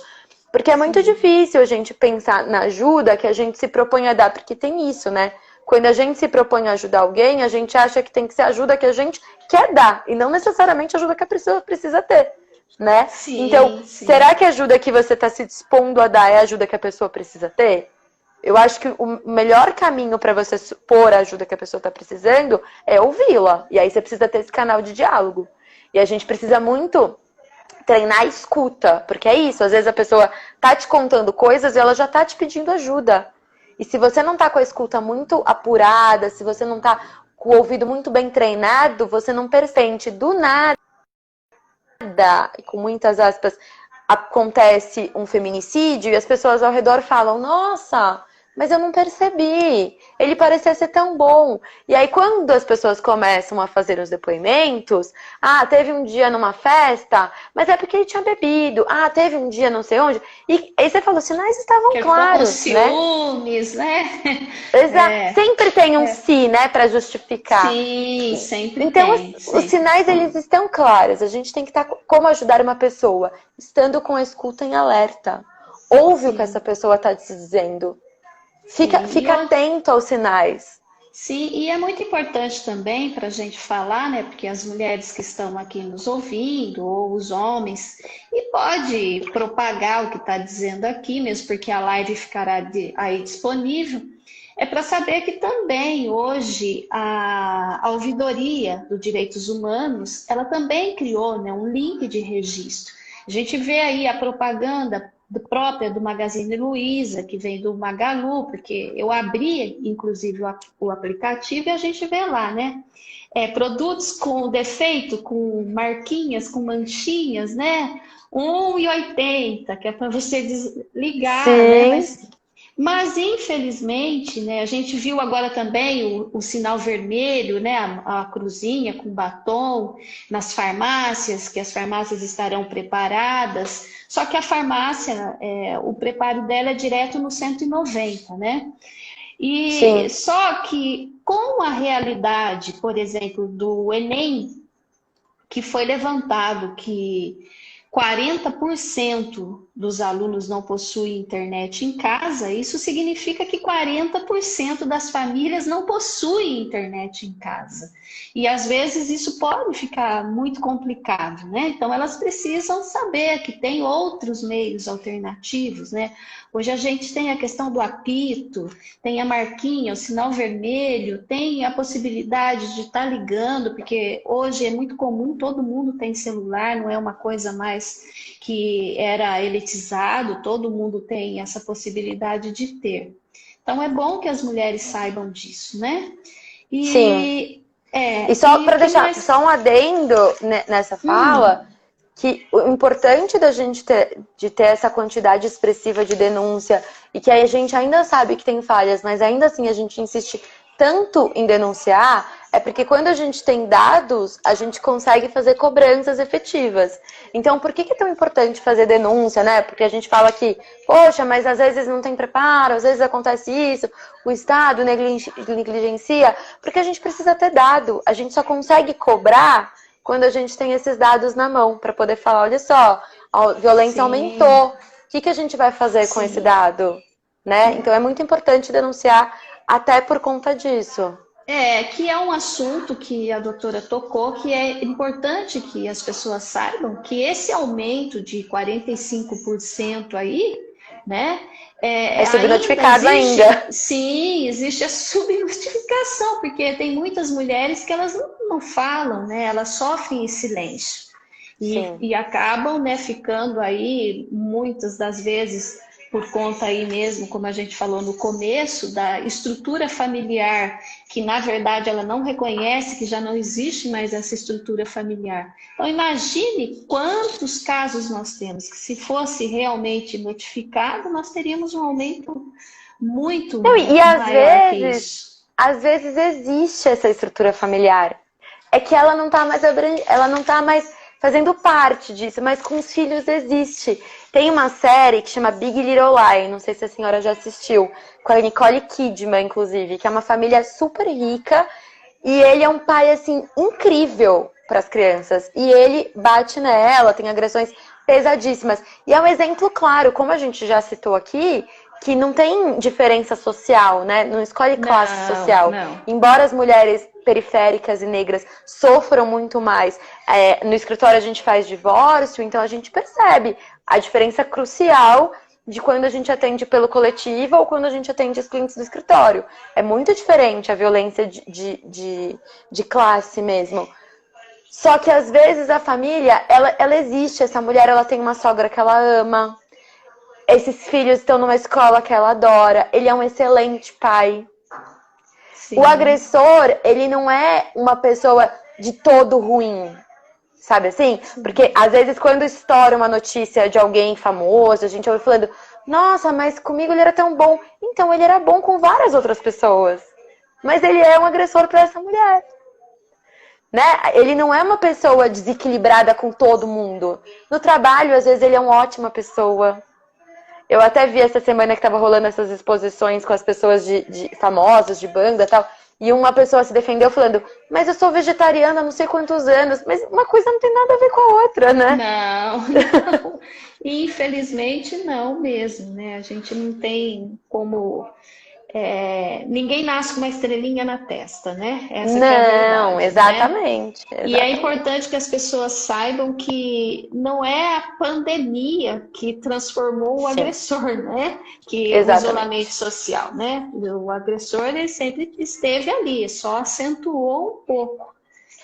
Porque é muito difícil a gente pensar na ajuda que a gente se propõe a dar, porque tem isso, né? Quando a gente se propõe a ajudar alguém, a gente acha que tem que ser ajuda que a gente quer dar, e não necessariamente a ajuda que a pessoa precisa ter, né? Então, será que a ajuda que você está se dispondo a dar é a ajuda que a pessoa precisa ter? Eu acho que o melhor caminho para você supor a ajuda que a pessoa está precisando é ouvi-la. E aí você precisa ter esse canal de diálogo. E a gente precisa muito treinar a escuta, porque é isso, às vezes a pessoa tá te contando coisas e ela já tá te pedindo ajuda. E se você não tá com a escuta muito apurada, se você não tá com o ouvido muito bem treinado, você não percebe. Do nada, com muitas aspas, acontece um feminicídio e as pessoas ao redor falam, nossa, mas eu não percebi. Ele parecia ser tão bom. E aí, quando as pessoas começam a fazer os depoimentos, teve um dia numa festa, mas é porque ele tinha bebido. Teve um dia não sei onde. E aí você falou, os sinais estavam Que claros, com ciúmes, né? Exato. Sempre tem um se, né, para justificar. Sim, sempre então, tem. Os sinais, eles estão claros. A gente tem que estar como ajudar uma pessoa, estando com a escuta em alerta. Ouve o que essa pessoa está te dizendo. Fica atento aos sinais. Sim, e é muito importante também para a gente falar, né? Porque as mulheres que estão aqui nos ouvindo, ou os homens, e pode propagar o que está dizendo aqui, mesmo porque a live ficará aí disponível, é para saber que também hoje a Ouvidoria dos Direitos Humanos, ela também criou, né, um link de registro. A gente vê aí a propaganda própria do Magazine Luiza, que vem do Magalu, porque eu abri, inclusive, o aplicativo e a gente vê lá, né? Produtos com defeito, com marquinhas, com manchinhas, né? R$1,80, que é para você desligar, né? Mas, infelizmente, né, a gente viu agora também o sinal vermelho, né, a cruzinha com batom nas farmácias, que as farmácias estarão preparadas, só que a farmácia, o preparo dela é direto no 190, né? E só que com a realidade, por exemplo, do Enem, que foi levantado que 40% dos alunos não possuem internet em casa, isso significa que 40% das famílias não possuem internet em casa. E às vezes isso pode ficar muito complicado, né? Então elas precisam saber que tem outros meios alternativos, né? Hoje a gente tem a questão do apito, tem a marquinha, o sinal vermelho, tem a possibilidade de estar ligando, porque hoje é muito comum, todo mundo tem celular, não é uma coisa mais que era elitizado, todo mundo tem essa possibilidade de ter. Então é bom que as mulheres saibam disso, né? Sim. E só para deixar só um adendo nessa fala, que o importante da gente ter essa quantidade expressiva de denúncia e que a gente ainda sabe que tem falhas, mas ainda assim a gente insiste tanto em denunciar, é porque quando a gente tem dados, a gente consegue fazer cobranças efetivas. Então, por que é tão importante fazer denúncia, né? Porque a gente fala que, poxa, mas às vezes não tem preparo, às vezes acontece isso, o Estado negligencia, porque a gente precisa ter dado. A gente só consegue cobrar quando a gente tem esses dados na mão, para poder falar, olha só, a violência aumentou, o que a gente vai fazer com esse dado? Né? Então, é muito importante denunciar até por conta disso. Que é um assunto que a doutora tocou, que é importante que as pessoas saibam que esse aumento de 45% aí, né? É subnotificado ainda. Sim, existe a subnotificação, porque tem muitas mulheres que elas não falam, né? Elas sofrem em silêncio. E acabam, né, ficando aí, muitas das vezes, por conta aí mesmo, como a gente falou no começo, da estrutura familiar, que na verdade ela não reconhece que já não existe mais essa estrutura familiar. Então imagine quantos casos nós temos, que se fosse realmente notificado, nós teríamos um aumento muito maior que isso. Às vezes existe essa estrutura familiar. É que ela não está mais fazendo parte disso, mas com os filhos existe. Tem uma série que chama Big Little Lie, não sei se a senhora já assistiu, com a Nicole Kidman, inclusive, que é uma família super rica e ele é um pai, assim, incrível para as crianças. E ele bate nela, tem agressões pesadíssimas. E é um exemplo claro, como a gente já citou aqui, que não tem diferença social, né? Não escolhe classe social. Não. Embora as mulheres periféricas e negras sofram muito mais. No escritório a gente faz divórcio, então a gente percebe a diferença crucial de quando a gente atende pelo coletivo ou quando a gente atende os clientes do escritório. É muito diferente a violência de classe mesmo. Só que às vezes a família, ela existe. Essa mulher, ela tem uma sogra que ela ama. Esses filhos estão numa escola que ela adora. Ele é um excelente pai. Sim. O agressor, ele não é uma pessoa de todo ruim, sabe assim? Porque às vezes quando estoura uma notícia de alguém famoso, a gente ouve falando, Nossa, mas comigo ele era tão bom. Então, ele era bom com várias outras pessoas. Mas ele é um agressor para essa mulher. Né? Ele não é uma pessoa desequilibrada com todo mundo. No trabalho, às vezes, ele é uma ótima pessoa. Eu até vi essa semana que tava rolando essas exposições com as pessoas famosas, de banda e tal. E uma pessoa se defendeu falando, mas eu sou vegetariana há não sei quantos anos. Mas uma coisa não tem nada a ver com a outra, né? Não, não. Infelizmente não mesmo, né? A gente não tem como. Ninguém nasce com uma estrelinha na testa, né? Essa que é a Não, verdade, né? exatamente. E é Exatamente. importante que as pessoas saibam que não é a pandemia que transformou o Sim, agressor, né? Que o isolamento exatamente. social, né? O agressor ele sempre esteve ali, só acentuou um pouco.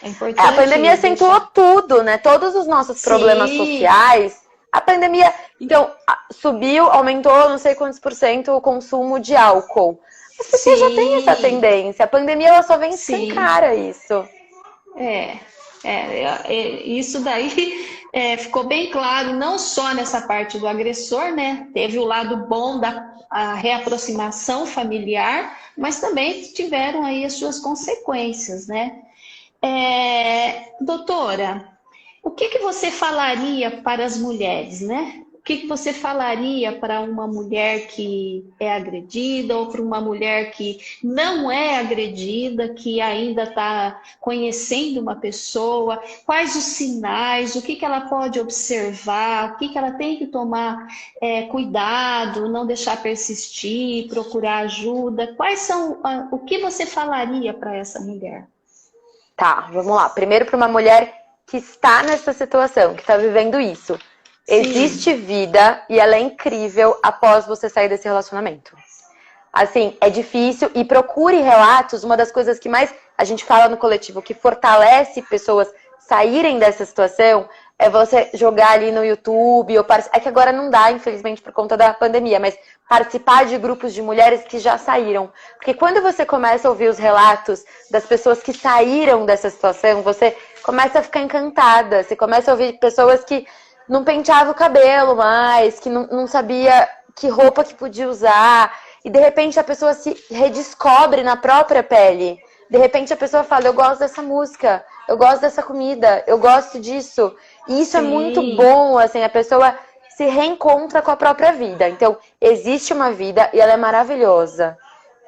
É A pandemia importante acentuou deixar. tudo, né? Todos os nossos problemas Sim, sociais. A pandemia, então, subiu, aumentou não sei quantos por cento o consumo de álcool. As pessoas já têm essa sim, tendência. A pandemia ela só vem sim. escancara isso. É, isso daí ficou bem claro, não só nessa parte do agressor, né? Teve o lado bom da a reaproximação familiar, mas também tiveram aí as suas consequências, né? Doutora, o que que você falaria para as mulheres, né? O que que você falaria para uma mulher que é agredida ou para uma mulher que não é agredida, que ainda está conhecendo uma pessoa? Quais os sinais? O que que ela pode observar? O que que ela tem que tomar cuidado, não deixar persistir, procurar ajuda? O que você falaria para essa mulher? Tá, vamos lá. Primeiro, para uma mulher que está nessa situação, que está vivendo isso. Existe Sim, vida e ela é incrível após você sair desse relacionamento. Assim, é difícil e procure relatos. Uma das coisas que mais a gente fala no coletivo que fortalece pessoas saírem dessa situação é você jogar ali no YouTube ou é que agora não dá, infelizmente, por conta da pandemia, mas participar de grupos de mulheres que já saíram. Porque quando você começa a ouvir os relatos das pessoas que saíram dessa situação, você começa a ficar encantada. Você começa a ouvir pessoas que não penteavam o cabelo mais, que não sabia que roupa que podia usar. E de repente a pessoa se redescobre na própria pele. De repente a pessoa fala, eu gosto dessa música, eu gosto dessa comida, eu gosto disso. E isso é muito sim. bom, assim, a pessoa se reencontra com a própria vida. Então, existe uma vida e ela é maravilhosa.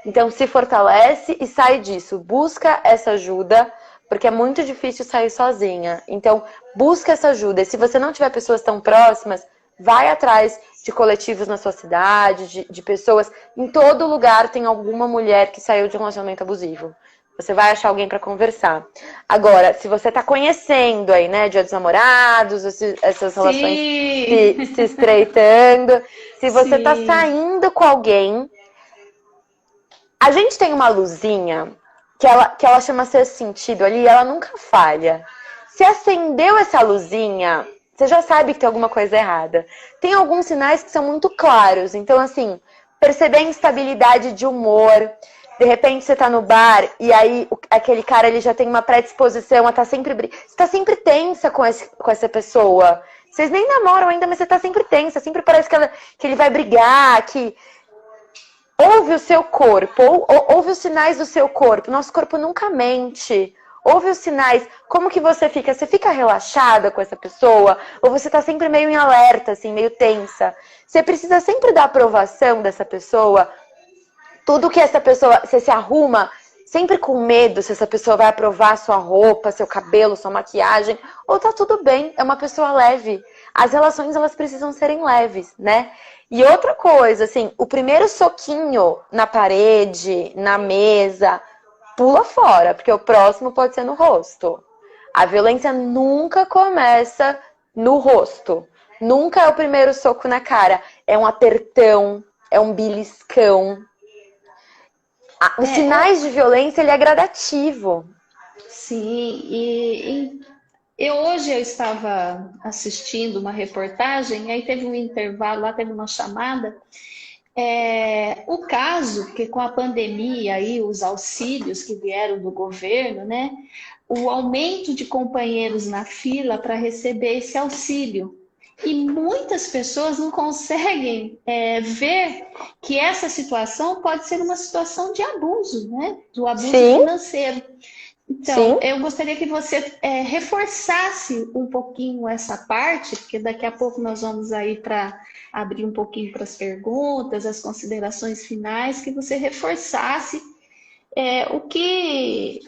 Então, se fortalece e sai disso. Busca essa ajuda, porque é muito difícil sair sozinha. Então, busca essa ajuda. E se você não tiver pessoas tão próximas, vai atrás de coletivos na sua cidade, de pessoas. Em todo lugar tem alguma mulher que saiu de um relacionamento abusivo. Você vai achar alguém para conversar. Agora, se você tá conhecendo aí, né, Dia dos Namorados, essas relações Sim, se estreitando, se você tá sim. saindo com alguém, a gente tem uma luzinha que ela chama Sexto Sentido ali, ela nunca falha. Se acendeu essa luzinha, você já sabe que tem alguma coisa errada. Tem alguns sinais que são muito claros. Então, assim, perceber instabilidade de humor. De repente você tá no bar e aí aquele cara ele já tem uma predisposição a estar sempre... Você tá sempre tensa com essa pessoa. Vocês nem namoram ainda, mas você tá sempre tensa. Sempre parece que ele vai brigar, que... Ouve o seu corpo, ouve os sinais do seu corpo. Nosso corpo nunca mente. Ouve os sinais. Como que você fica? Você fica relaxada com essa pessoa? Ou você tá sempre meio em alerta, assim, meio tensa? Você precisa sempre da aprovação dessa pessoa. Tudo que essa pessoa... Você se arruma sempre com medo se essa pessoa vai aprovar sua roupa, seu cabelo, sua maquiagem. Ou tá tudo bem, é uma pessoa leve. As relações, elas precisam serem leves, né? E outra coisa, assim, o primeiro soquinho na parede, na mesa, pula fora, porque o próximo pode ser no rosto. A violência nunca começa no rosto. Nunca é o primeiro soco na cara. É um apertão, é um beliscão. Os É, sinais de violência, ele é gradativo. sim, hoje eu estava assistindo uma reportagem, aí teve um intervalo, lá teve uma chamada. O caso que com a pandemia aí, os auxílios que vieram do governo, né? O aumento de companheiros na fila para receber esse auxílio. E muitas pessoas não conseguem ver que essa situação pode ser uma situação de abuso, né? Do abuso Sim, financeiro. Então, sim. eu gostaria que você reforçasse um pouquinho essa parte, porque daqui a pouco nós vamos aí para abrir um pouquinho para as perguntas, as considerações finais, que você reforçasse o que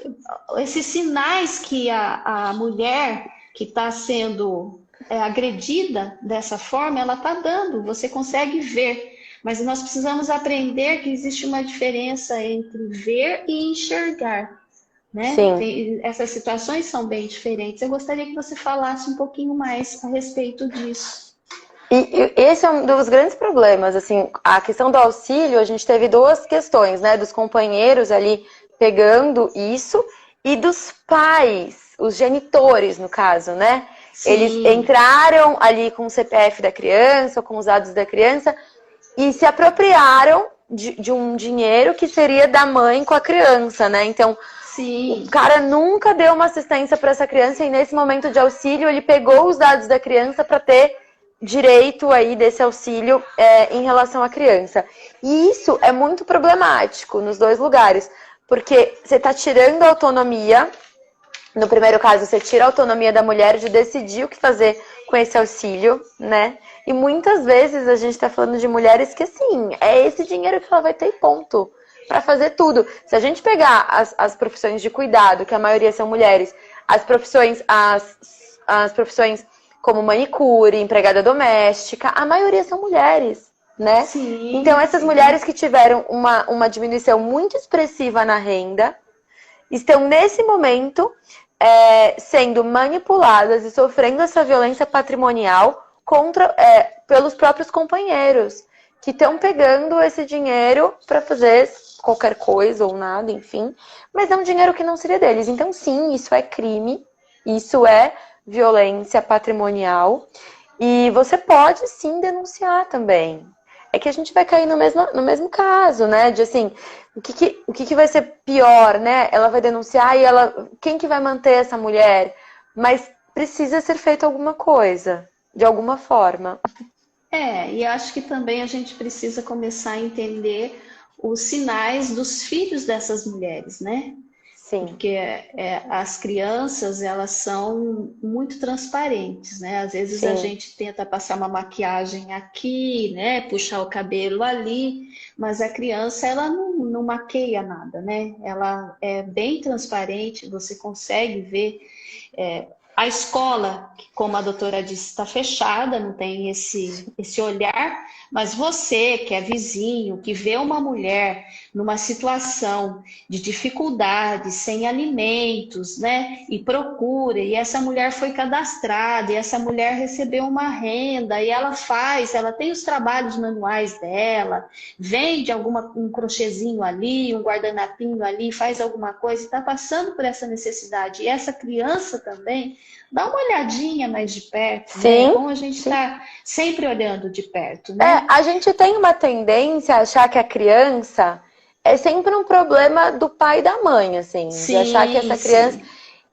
esses sinais que a mulher que está sendo agredida dessa forma, ela está dando, você consegue ver. Mas nós precisamos aprender que existe uma diferença entre ver e enxergar, né? Sim. Essas situações são bem diferentes. Eu gostaria que você falasse um pouquinho mais a respeito disso. E esse é um dos grandes problemas, assim, a questão do auxílio, a gente teve duas questões, né, dos companheiros ali pegando isso e dos pais, os genitores, no caso, né? Eles Sim, entraram ali com o CPF da criança, com os dados da criança e se apropriaram de um dinheiro que seria da mãe com a criança, né? Então, o sim, cara nunca deu uma assistência para essa criança e nesse momento de auxílio ele pegou os dados da criança para ter direito aí desse auxílio em relação à criança. E isso é muito problemático nos dois lugares, porque você está tirando a autonomia. No primeiro caso, você tira a autonomia da mulher de decidir o que fazer com esse auxílio, né? E muitas vezes a gente está falando de mulheres que, assim, é esse dinheiro que ela vai ter e ponto, para fazer tudo. Se a gente pegar as profissões de cuidado, que a maioria são mulheres, as profissões como manicure, empregada doméstica, a maioria são mulheres, né? Então, sim, essas sim. mulheres que tiveram uma diminuição muito expressiva na renda, estão nesse momento sendo manipuladas e sofrendo essa violência patrimonial pelos próprios companheiros, que estão pegando esse dinheiro para fazer qualquer coisa ou nada, enfim, mas é um dinheiro que não seria deles. Então, sim, isso é crime, isso é violência patrimonial e você pode sim denunciar também. É que a gente vai cair no mesmo caso, né? De assim, o que vai ser pior, né? Ela vai denunciar e quem que vai manter essa mulher? Mas precisa ser feito alguma coisa, de alguma forma. E acho que também a gente precisa começar a entender os sinais dos filhos dessas mulheres, né? Sim, Porque as crianças, elas são muito transparentes, né? Às vezes a sim, gente tenta passar uma maquiagem aqui, né? Puxar o cabelo ali, mas a criança, ela não maqueia nada, né? Ela é bem transparente, você consegue ver. A escola, que, como a doutora disse, está fechada, não tem esse olhar, mas você, que é vizinho, que vê uma mulher numa situação de dificuldade, sem alimentos, né? E procura, e essa mulher foi cadastrada, e essa mulher recebeu uma renda, e ela tem os trabalhos manuais dela, vende um crochêzinho ali, um guardanapinho ali, faz alguma coisa, e está passando por essa necessidade. E essa criança também, dá uma olhadinha mais de perto, né? É sim, bom a gente sim. estar sempre olhando de perto, né? A gente tem uma tendência a achar que a criança é sempre um problema do pai e da mãe, assim, de achar que Sim, essa criança. sim,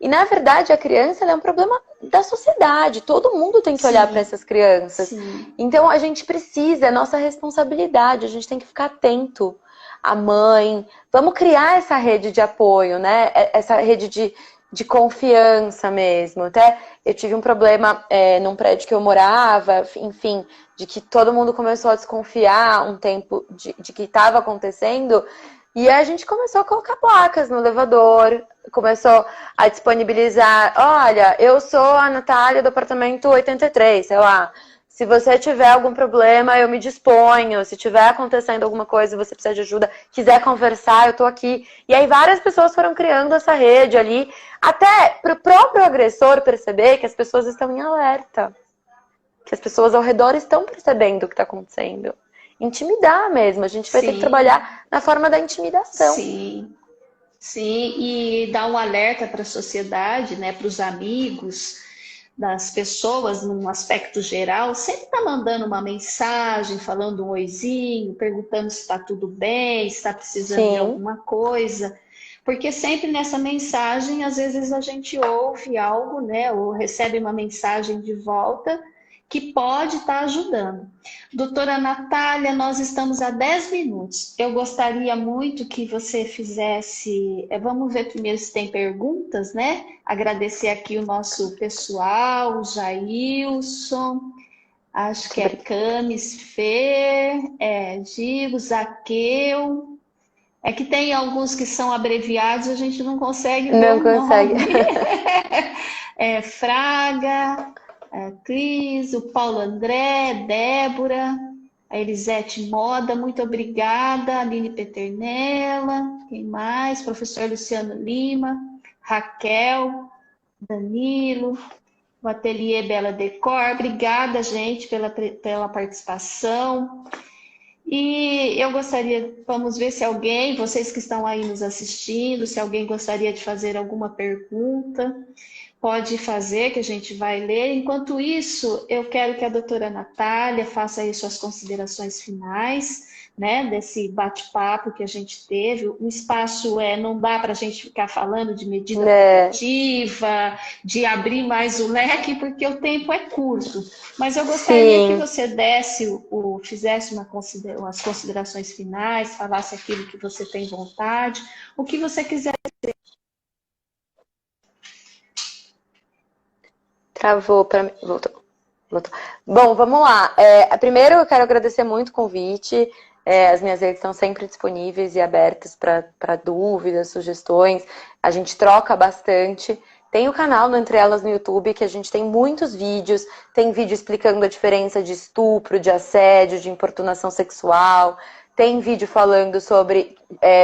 E na verdade a criança ela é um problema da sociedade. Todo mundo tem que olhar para sim, essas crianças. sim. Então a gente precisa, é nossa responsabilidade, a gente tem que ficar atento. A mãe, vamos criar essa rede de apoio, né? Essa rede de confiança mesmo. Até eu tive um problema num prédio que eu morava, enfim, de que todo mundo começou a desconfiar um tempo de que estava acontecendo. E a gente começou a colocar placas no elevador, começou a disponibilizar, olha, eu sou a Natália do apartamento 83, sei lá. Se você tiver algum problema, eu me disponho. Se tiver acontecendo alguma coisa, você precisa de ajuda, quiser conversar, eu tô aqui. E aí várias pessoas foram criando essa rede ali, até pro próprio agressor perceber que as pessoas estão em alerta, que as pessoas ao redor estão percebendo o que está acontecendo. Intimidar mesmo, a gente vai ter que Sim, trabalhar na forma da intimidação. sim, sim, e dar um alerta para a sociedade, né, para os amigos, das pessoas, num aspecto geral, sempre está mandando uma mensagem, falando um oizinho, perguntando se está tudo bem, se está precisando de Sim, alguma coisa, porque sempre nessa mensagem, às vezes a gente ouve algo, né, ou recebe uma mensagem de volta que pode estar ajudando. Doutora Natália, nós estamos a 10 minutos. Eu gostaria muito que você fizesse... Vamos ver primeiro se tem perguntas, né? Agradecer aqui o nosso pessoal, o Jailson, acho que é Camis Fer, Gigo, Zaqueu. É que tem alguns que são abreviados, a gente não consegue ver o nome. Fraga, Cris, o Paulo André, Débora, a Elisete Moda, muito obrigada. Aline Peternella, quem mais? Professor Luciano Lima, Raquel, Danilo, o Ateliê Bela Decor. Obrigada, gente, pela participação. E eu gostaria, vamos ver se alguém, vocês que estão aí nos assistindo, se alguém gostaria de fazer alguma pergunta, pode fazer, que a gente vai ler. Enquanto isso, eu quero que a doutora Natália faça aí suas considerações finais, né, desse bate-papo que a gente teve. O espaço não dá para a gente ficar falando de medida protetiva, de abrir mais o leque, porque o tempo é curto. Mas eu gostaria que você fizesse umas considerações finais, falasse aquilo que você tem vontade, o que você quiser dizer. Travou para mim. Voltou. Bom, vamos lá. Primeiro, eu quero agradecer muito o convite. As minhas redes estão sempre disponíveis e abertas para dúvidas, sugestões. A gente troca bastante. Tem o canal no Entre Elas no YouTube, que a gente tem muitos vídeos. Tem vídeo explicando a diferença de estupro, de assédio, de importunação sexual. Tem vídeo falando sobre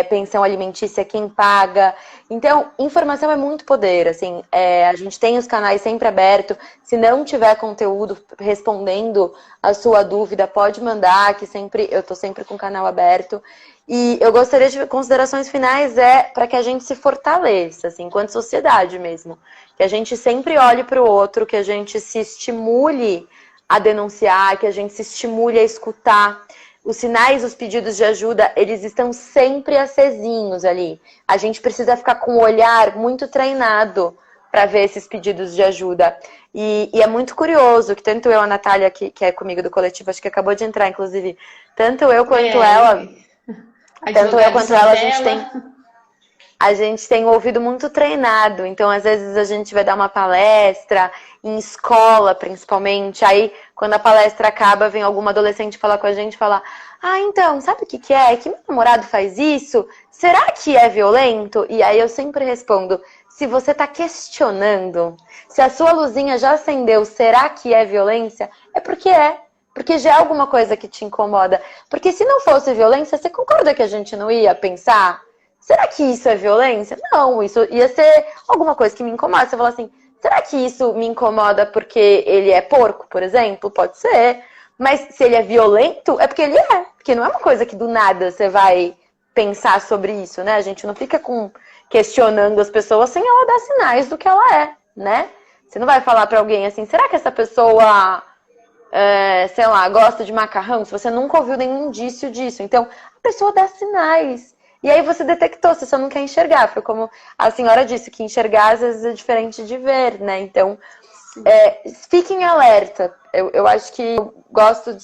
pensão alimentícia, quem paga. Então, informação é muito poder. Assim, a gente tem os canais sempre abertos. Se não tiver conteúdo respondendo a sua dúvida, pode mandar, que eu estou sempre com o canal aberto. E eu gostaria de considerações finais para que a gente se fortaleça, assim, enquanto sociedade mesmo. Que a gente sempre olhe para o outro, que a gente se estimule a denunciar, que a gente se estimule a escutar. Os sinais, os pedidos de ajuda, eles estão sempre acesinhos ali. A gente precisa ficar com o olhar muito treinado para ver esses pedidos de ajuda. E é muito curioso que tanto eu, a Natália, que é comigo do coletivo, acho que acabou de entrar, inclusive, tanto eu quanto ela, a gente tem ouvido muito treinado. Então, às vezes, a gente vai dar uma palestra, em escola, principalmente. Aí, quando a palestra acaba, vem alguma adolescente falar com a gente e falar: então, sabe o que é? É que meu namorado faz isso? Será que é violento? E aí eu sempre respondo: se você está questionando, se a sua luzinha já acendeu, será que é violência? É porque é. Porque já é alguma coisa que te incomoda. Porque se não fosse violência, você concorda que a gente não ia pensar? Será que isso é violência? Não, isso ia ser alguma coisa que me incomoda. Você fala assim: será que isso me incomoda porque ele é porco, por exemplo? Pode ser. Mas se ele é violento, é porque ele é. Porque não é uma coisa que do nada você vai pensar sobre isso, né? A gente não fica questionando as pessoas sem ela dar sinais do que ela é, né? Você não vai falar pra alguém assim: será que essa pessoa, sei lá, gosta de macarrão? Se você nunca ouviu nenhum indício disso. Então, a pessoa dá sinais. E aí você detectou, você só não quer enxergar. Foi como a senhora disse, que enxergar às vezes é diferente de ver, né? Então, fiquem alerta. Eu acho que eu gosto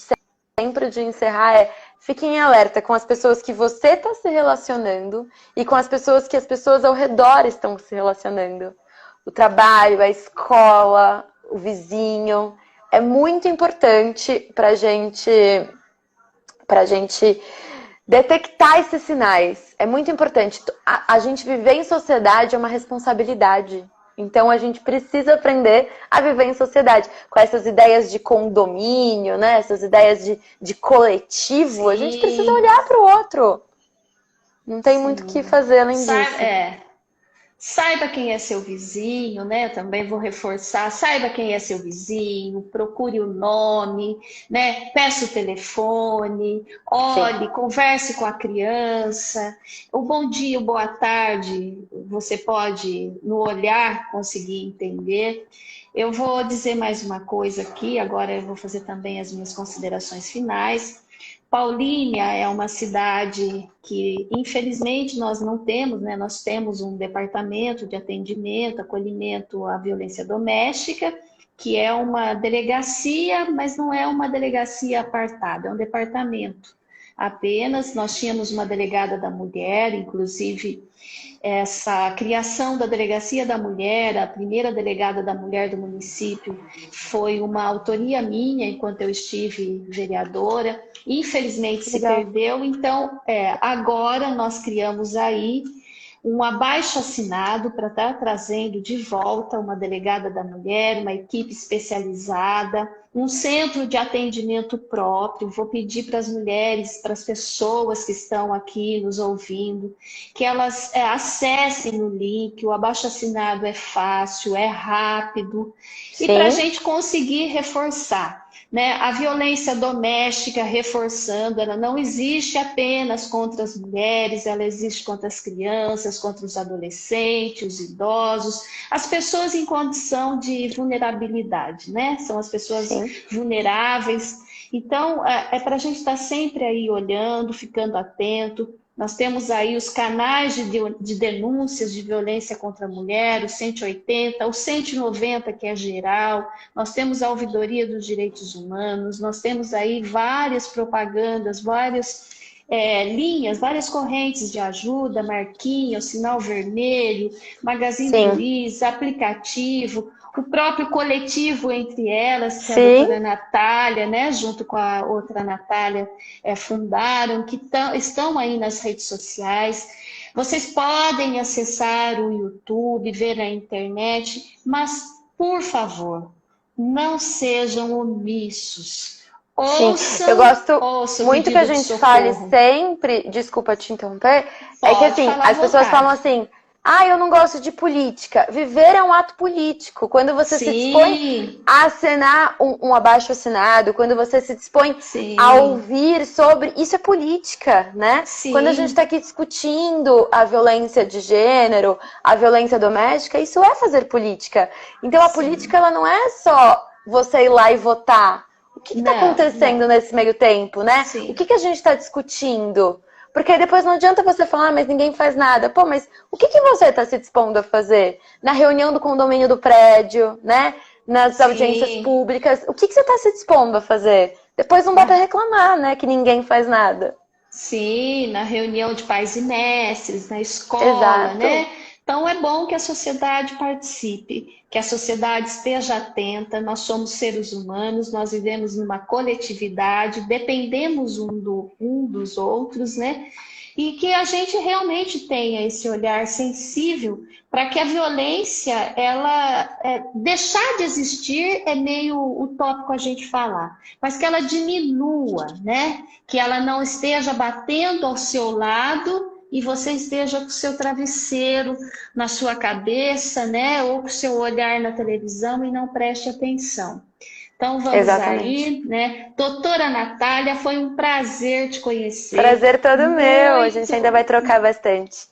sempre de encerrar fiquem alerta com as pessoas que você está se relacionando e com as pessoas que as pessoas ao redor estão se relacionando. O trabalho, a escola, o vizinho. É muito importante pra gente detectar esses sinais. É muito importante. A gente viver em sociedade é uma responsabilidade. Então, a gente precisa aprender a viver em sociedade. Com essas ideias de condomínio, né? Essas ideias de coletivo. Sim. A gente precisa olhar para o outro. Não tem muito o que fazer além disso. Saiba quem é seu vizinho, né? Eu também vou reforçar. Saiba quem é seu vizinho, procure o nome, né? Peça o telefone, olhe, Sim. Converse com a criança. O bom dia, o boa tarde, você pode, no olhar, conseguir entender. Eu vou dizer mais uma coisa aqui, agora eu vou fazer também as minhas considerações finais. Paulínia é uma cidade que, infelizmente, nós não temos, né? Nós temos um departamento de atendimento, acolhimento à violência doméstica, que é uma delegacia, mas não é uma delegacia apartada, é um departamento. Apenas nós tínhamos uma delegada da mulher, inclusive essa criação da Delegacia da Mulher, a primeira delegada da mulher do município, foi uma autoria minha enquanto eu estive vereadora. Infelizmente se perdeu, então agora nós criamos aí um abaixo-assinado para estar trazendo de volta uma delegada da mulher, uma equipe especializada, um centro de atendimento próprio. Vou pedir para as mulheres, para as pessoas que estão aqui nos ouvindo, que elas acessem o link. O abaixo-assinado é fácil, é rápido. Sim. E para a gente conseguir reforçar. Né? A violência doméstica, reforçando, ela não existe apenas contra as mulheres, ela existe contra as crianças, contra os adolescentes, os idosos, as pessoas em condição de vulnerabilidade, né? São as pessoas vulneráveis. Então, é para a gente estar sempre aí olhando, ficando atento. Nós temos aí os canais de denúncias de violência contra a mulher, o 180, o 190, que é geral. Nós temos a Ouvidoria dos Direitos Humanos, nós temos aí várias propagandas, várias linhas, várias correntes de ajuda, Marquinha, o Sinal Vermelho, Magazine Luiza, aplicativo, o próprio coletivo Entre Elas, que a doutora Natália, né, junto com a outra Natália, fundaram, que estão aí nas redes sociais. Vocês podem acessar o YouTube, ver na internet, mas, por favor, não sejam omissos. Ouçam, eu gosto muito que a gente fale sempre, desculpa te interromper, é que assim, as pessoas falam assim, eu não gosto de política. Viver é um ato político. Quando você se dispõe a assinar um abaixo-assinado, quando você se dispõe a ouvir sobre... Isso é política, né? Quando a gente está aqui discutindo a violência de gênero, a violência doméstica, isso é fazer política. Então a política, ela não é só você ir lá e votar. O que está acontecendo nesse meio tempo, né? O que a gente está discutindo? Porque aí depois não adianta você falar, mas ninguém faz nada. Pô, mas o que você está se dispondo a fazer? Na reunião do condomínio do prédio, né? Nas audiências públicas. O que você está se dispondo a fazer? Depois não dá para reclamar, né? Que ninguém faz nada. Sim, na reunião de pais e mestres, na escola, né? Então é bom que a sociedade participe, que a sociedade esteja atenta. Nós somos seres humanos, nós vivemos numa coletividade, dependemos um dos outros, né? E que a gente realmente tenha esse olhar sensível para que a violência, deixar de existir é meio utópico a gente falar, mas que ela diminua, né? Que ela não esteja batendo ao seu lado e você esteja com o seu travesseiro na sua cabeça, né? Ou com o seu olhar na televisão e não preste atenção. Então vamos aí, né? Doutora Natália, foi um prazer te conhecer. Prazer todo meu, a gente ainda vai trocar bastante.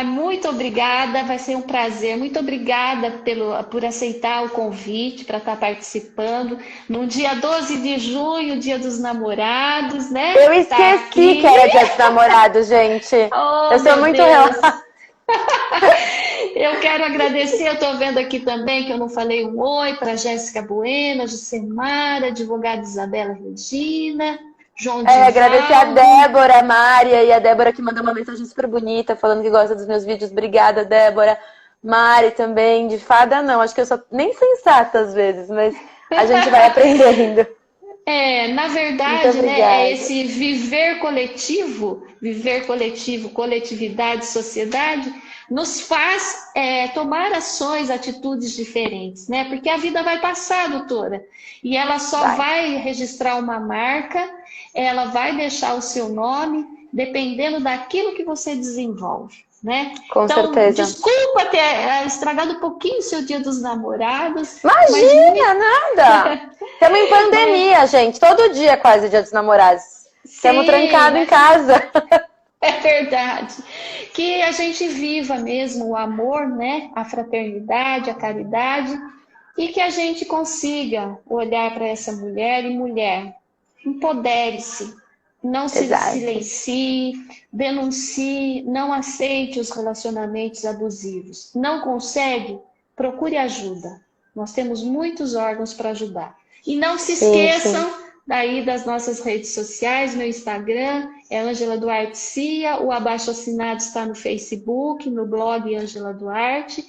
Muito obrigada, vai ser um prazer. Muito obrigada por aceitar o convite para estar participando no dia 12 de junho, Dia dos Namorados, né? Eu esqueci que era Dia dos Namorados, gente. Eu sou muito relaxada. Eu quero agradecer, eu estou vendo aqui também que eu não falei um oi para Jéssica Bueno, Jucimara, advogada Isabela Regina, João Divaldo. Agradecer a Débora, a Mária e a Débora que mandou uma mensagem super bonita falando que gosta dos meus vídeos. Obrigada, Débora. Mari também, de fada não, acho que eu sou nem sensata às vezes, mas a gente vai aprendendo. Na verdade, né, esse viver coletivo, coletividade, sociedade, nos faz tomar ações, atitudes diferentes, né? Porque a vida vai passar, doutora, e ela só vai registrar uma marca, ela vai deixar o seu nome, dependendo daquilo que você desenvolve, né? Com certeza. Desculpa ter estragado um pouquinho o seu Dia dos Namorados. Imagina, nada! Estamos em pandemia, gente. Todo dia é quase Dia dos Namorados. Estamos trancados em casa. É verdade. Que a gente viva mesmo o amor, né? A fraternidade, a caridade, e que a gente consiga olhar para essa mulher e mulher, empodere-se, não se silencie, denuncie, não aceite os relacionamentos abusivos. Não consegue? Procure ajuda. Nós temos muitos órgãos para ajudar. E não se Sim, esqueçam daí das nossas redes sociais, meu Instagram é Ângela Duarte Cia, o Abaixo Assinado está no Facebook, no blog Ângela Duarte.